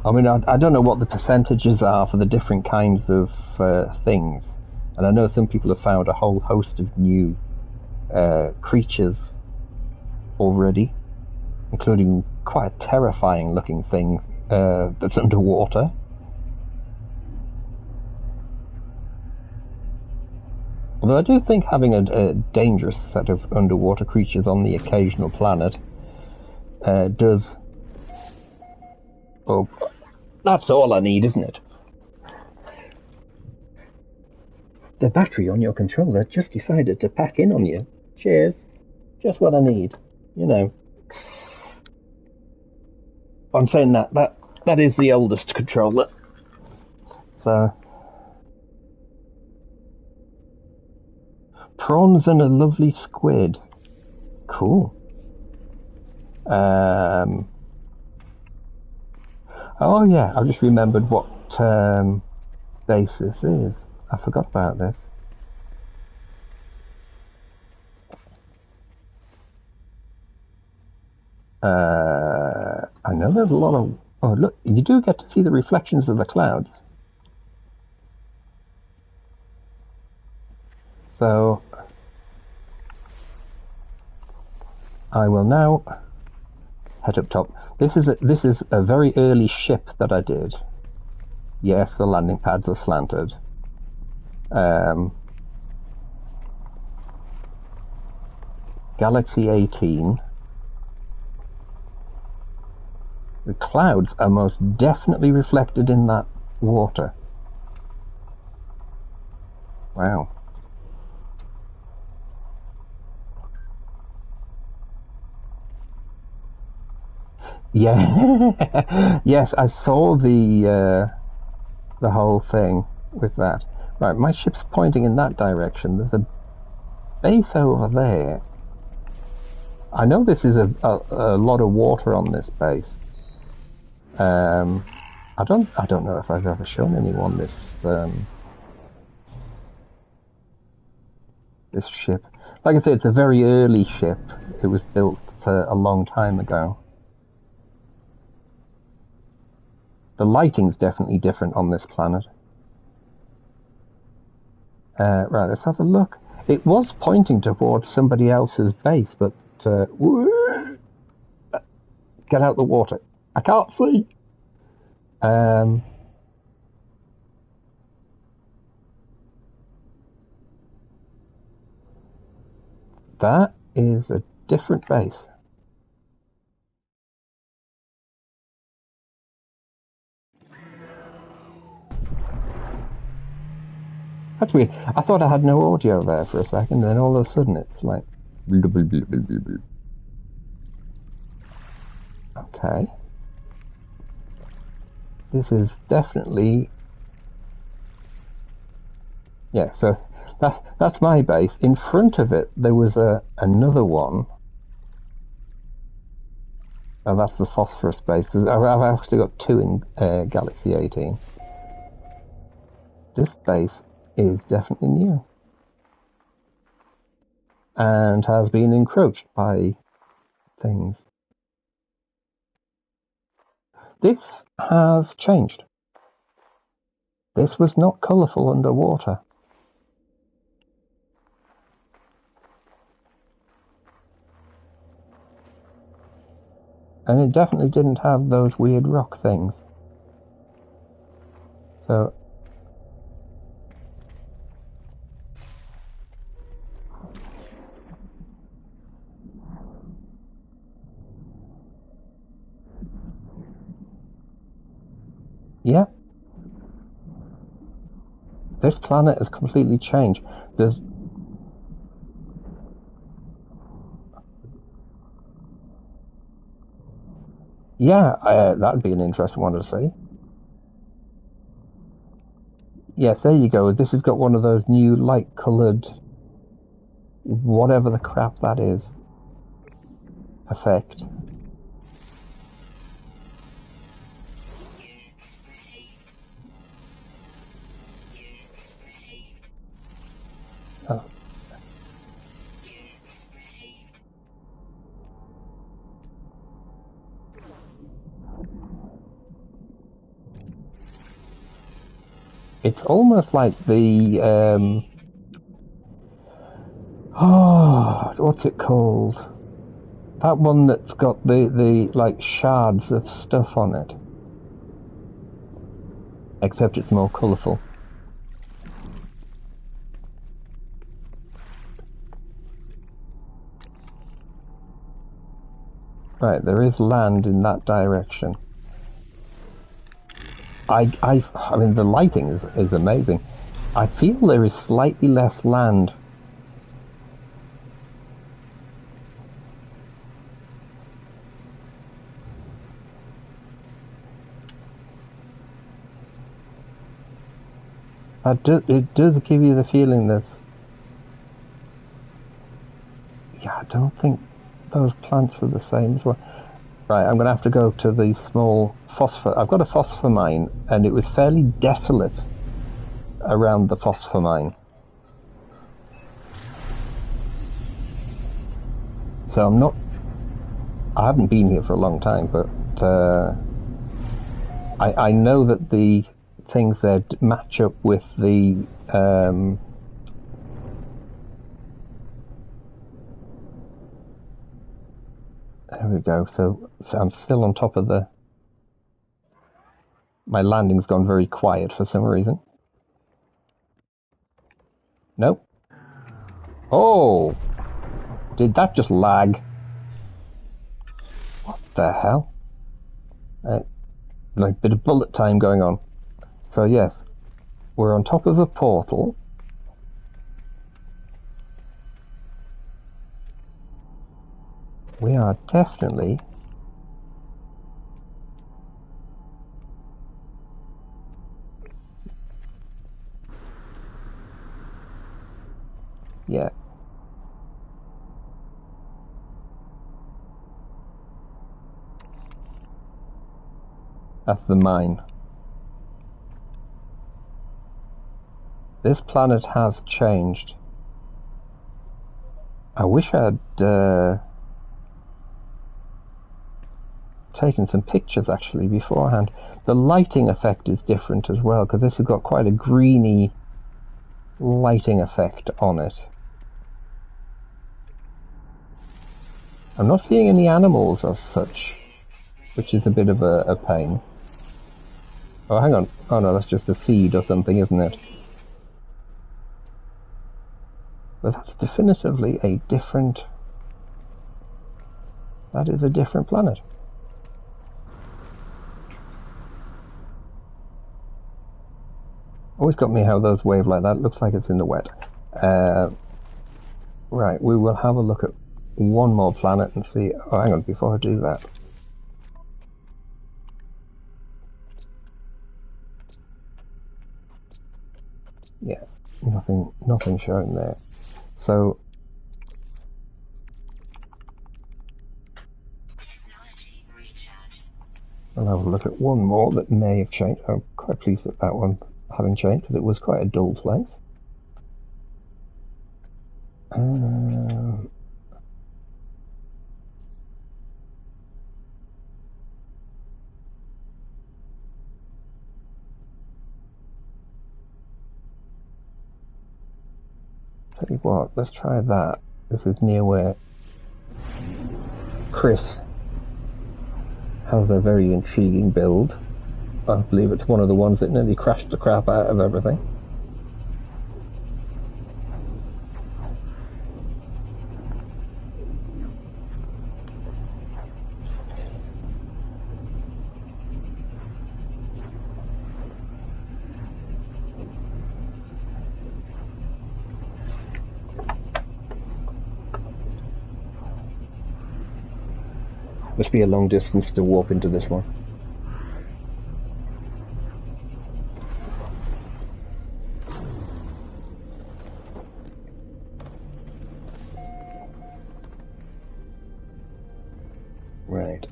I mean, I don't know what the percentages are for the different kinds of things. And I know some people have found a whole host of new creatures already, including quite a terrifying looking thing that's underwater. Although I do think having a dangerous set of underwater creatures on the occasional planet does... Oh, that's all I need, isn't it? The battery on your controller just decided to pack in on you. Cheers. Just what I need, you know. I'm saying that is the oldest controller. So... Prawns and a lovely squid. Cool. Oh yeah, I just remembered what base this is. I forgot about this. I know there's a lot of... Oh look, you do get to see the reflections of the clouds. So I will now head up top. This is a very early ship that I did. Yes, the landing pads are slanted. Galaxy 18. The clouds are most definitely reflected in that water. Wow. Yeah. Yes, I saw the whole thing with that. Right, my ship's pointing in that direction. There's a base over there. I know this is a lot of water on this base. I don't know if I've ever shown anyone this this ship. Like I say, it's a very early ship. It was built a long time ago. The lighting's definitely different on this planet. Right, let's have a look. It was pointing towards somebody else's base, but get out the water. I can't see. That is a different base. That's weird. I thought I had no audio there for a second, and then all of a sudden it's like... Okay. This is definitely... Yeah, so that's my base. In front of it, there was another one. Oh, that's the phosphorus base. I've actually got two in Galaxy 18. This base is definitely new. And has been encroached by things. This has changed. This was not colourful underwater. And it definitely didn't have those weird rock things. So... Yeah. This planet has completely changed. There's... Yeah, that'd be an interesting one to see. Yes, there you go. This has got one of those new light-coloured... whatever the crap that is. Effect. It's almost like the oh, what's it called? That one that's got the like shards of stuff on it. Except it's more colourful. Right, there is land in that direction. I mean, the lighting is amazing. I feel there is slightly less land. It does give you the feeling that... Yeah, I don't think those plants are the same as well. Right, I'm going to have to go to the small phosphor... I've got a phosphor mine, and it was fairly desolate around the phosphor mine. So I'm not... I haven't been here for a long time, but I know that the things there match up with the... There we go. So I'm still on top of the... My landing's gone very quiet for some reason. Nope. Oh! Did that just lag? What the hell? Like a bit of bullet time going on. So yes, we're on top of a portal. We are definitely... Yeah. That's the mine. This planet has changed. I wish I'd taken some pictures actually beforehand. The lighting effect is different as well, because this has got quite a greeny lighting effect on it. I'm not seeing any animals as such, which is a bit of a pain. Oh, hang on. Oh no, that's just a feed or something, isn't it? But that's definitively a different... That is a different planet. Always got me how those wave like that. Looks like it's in the wet. Right, we will have a look at one more planet and see... Oh, hang on, before I do that. Yeah, nothing showing there. So... I'll have a look at one more that may have changed. I'm quite pleased at that one having changed, because it was quite a dull place. Tell you what, let's try that. This is near where Chris has a very intriguing build. I believe it's one of the ones that nearly crashed the crap out of everything. Must be a long distance to warp into this one. Right.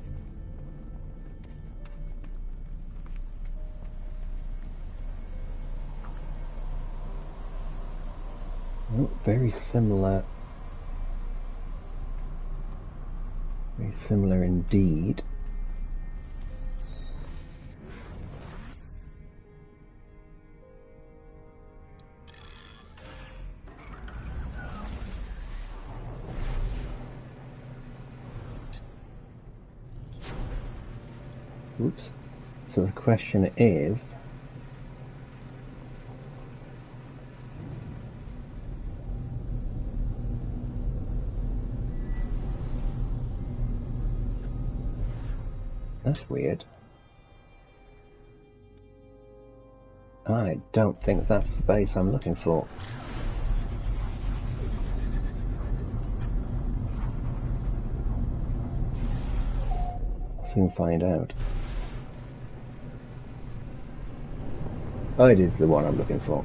Oh, very similar. Very similar indeed. Oops. So the question is, that's weird. I don't think that's the base I'm looking for. I'll soon find out. Oh, it is the one I'm looking for.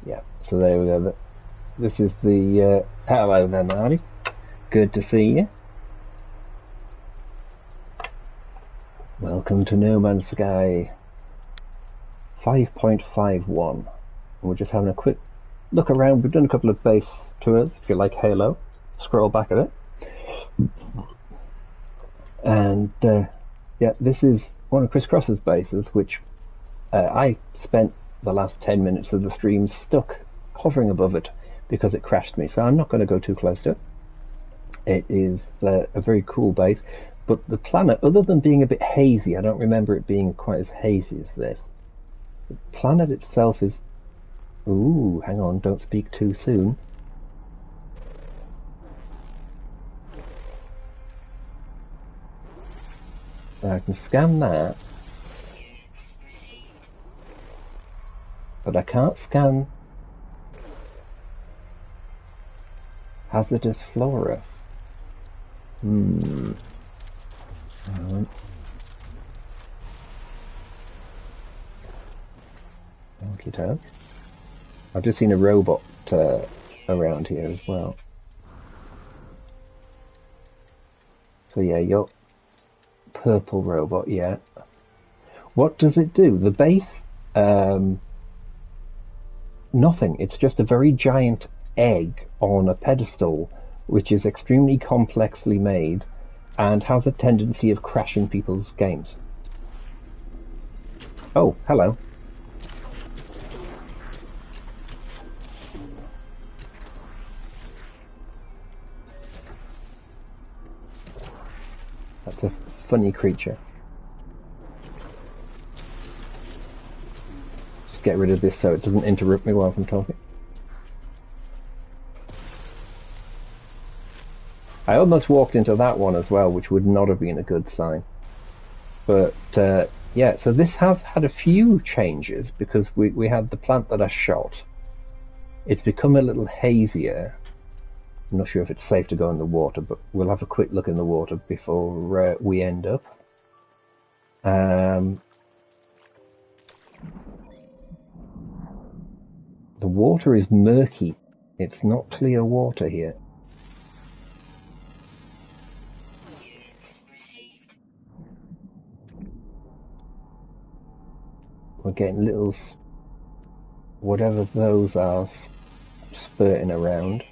Yeah, so there we go. This is the... hello there, Marty. Good to see you. Welcome to No Man's Sky 5.51. We're just having a quick look around. We've done a couple of base tours. If you like Halo, scroll back a bit. And yeah, this is one of Chris Cross's bases, which I spent the last 10 minutes of the stream stuck hovering above it because it crashed me. So I'm not going to go too close to it. It is a very cool base. But the planet, other than being a bit hazy, I don't remember it being quite as hazy as this. The planet itself is... Ooh, hang on, don't speak too soon. I can scan that. But I can't scan hazardous flora. Okie doke. I've just seen a robot around here as well. So yeah, your purple robot, yeah. What does it do? The base, nothing. It's just a very giant egg on a pedestal, which is extremely complexly made and has a tendency of crashing people's games. Oh, hello. That's a funny creature. Just get rid of this so it doesn't interrupt me while I'm talking. I almost walked into that one as well, which would not have been a good sign. But yeah, so this has had a few changes because we had the plant that I shot. It's become a little hazier. I'm not sure if it's safe to go in the water, but we'll have a quick look in the water before we end up. The water is murky. It's not clear water here. We're getting little, whatever those are, spurting around.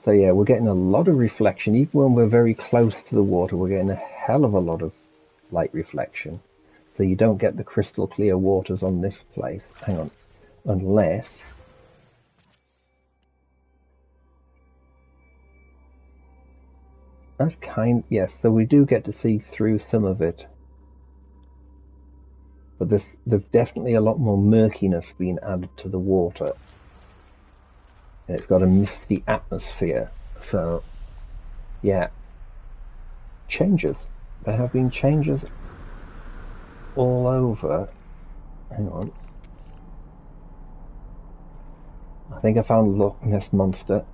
So yeah, we're getting a lot of reflection. Even when we're very close to the water, we're getting a hell of a lot of light reflection. So you don't get the crystal clear waters on this place. Hang on. Unless... That's kind... Yes, so we do get to see through some of it. But there's definitely a lot more murkiness being added to the water. And it's got a misty atmosphere. So, yeah. Changes. There have been changes all over. Hang on. I think I found Loch Ness Monster.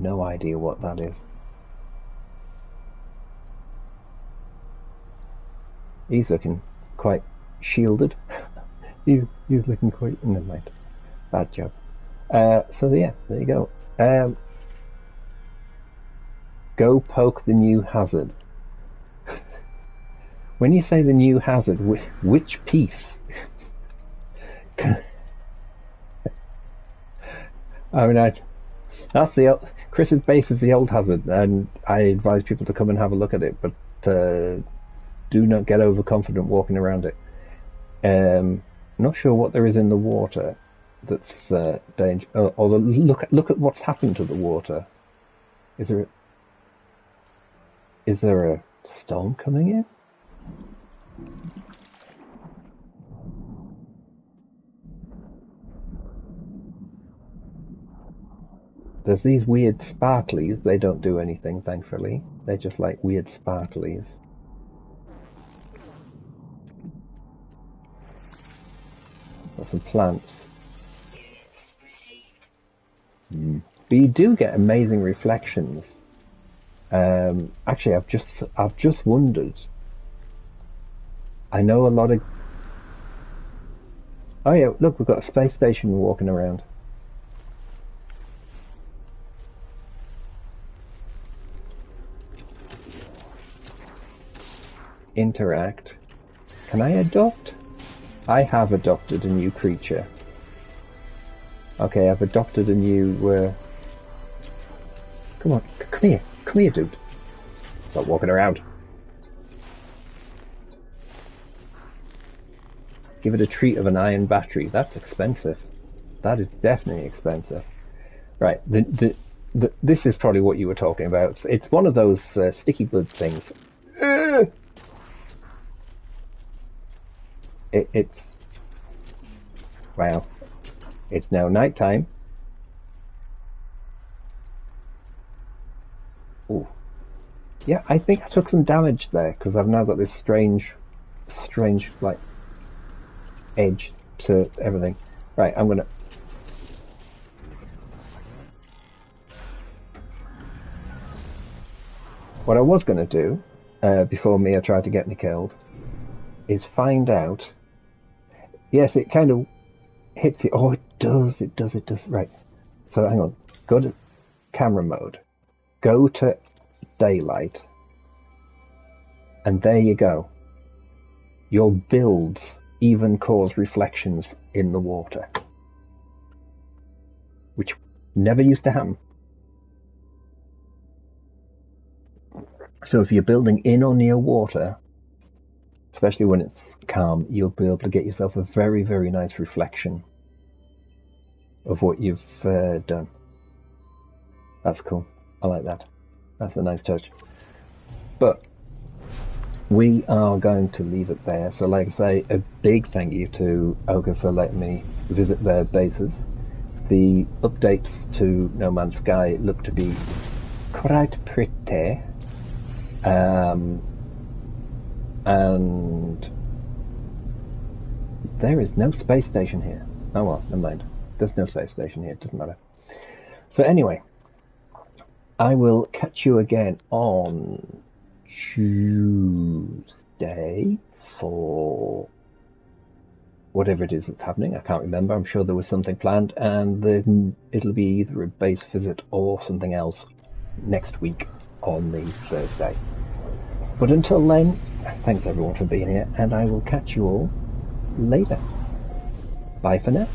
No idea what that is. He's looking quite shielded. he's looking quite... Never mind. Bad job. So yeah, there you go. Go poke the new hazard. When you say the new hazard, which piece? I mean, that's Chris's base is the old hazard, and I advise people to come and have a look at it, but do not get overconfident walking around it. Not sure what there is in the water that's danger. Although look at what's happened to the water. Is there a storm coming in? There's these weird sparklies. They don't do anything, thankfully. They're just like weird sparklies. Got some plants. But you do get amazing reflections. Actually, I've just wondered. I know a lot of. Oh yeah, look, we've got a space station walking around. Interact. Can I adopt? I have adopted a new creature. Okay, I've adopted a new. Come on, come here, dude. Stop walking around. Give it a treat of an iron battery. That's expensive. That is definitely expensive. Right, this is probably what you were talking about. It's one of those sticky blood things. It's wow. It's now nighttime. Oh, yeah. I think I took some damage there because I've now got this strange like edge to everything. Right, I'm gonna. What I was gonna do before Mia tried to get me killed is find out. Yes, it kind of hits it. Oh, it does. Right. So hang on. Go to camera mode. Go to daylight. And there you go. Your builds even cause reflections in the water. Which never used to happen. So if you're building in or near water, especially when it's calm, you'll be able to get yourself a very, very nice reflection of what you've done. That's cool. I like that. That's a nice touch. But we are going to leave it there. So like I say, a big thank you to Ogre for letting me visit their bases. The updates to No Man's Sky look to be quite pretty. And there is no space station here. Oh well, never mind. There's no space station here, it doesn't matter. So anyway, I will catch you again on Tuesday for whatever it is that's happening. I can't remember. I'm sure there was something planned, and it'll be either a base visit or something else next week on the Thursday. But until then, thanks everyone for being here, and I will catch you all later. Bye for now.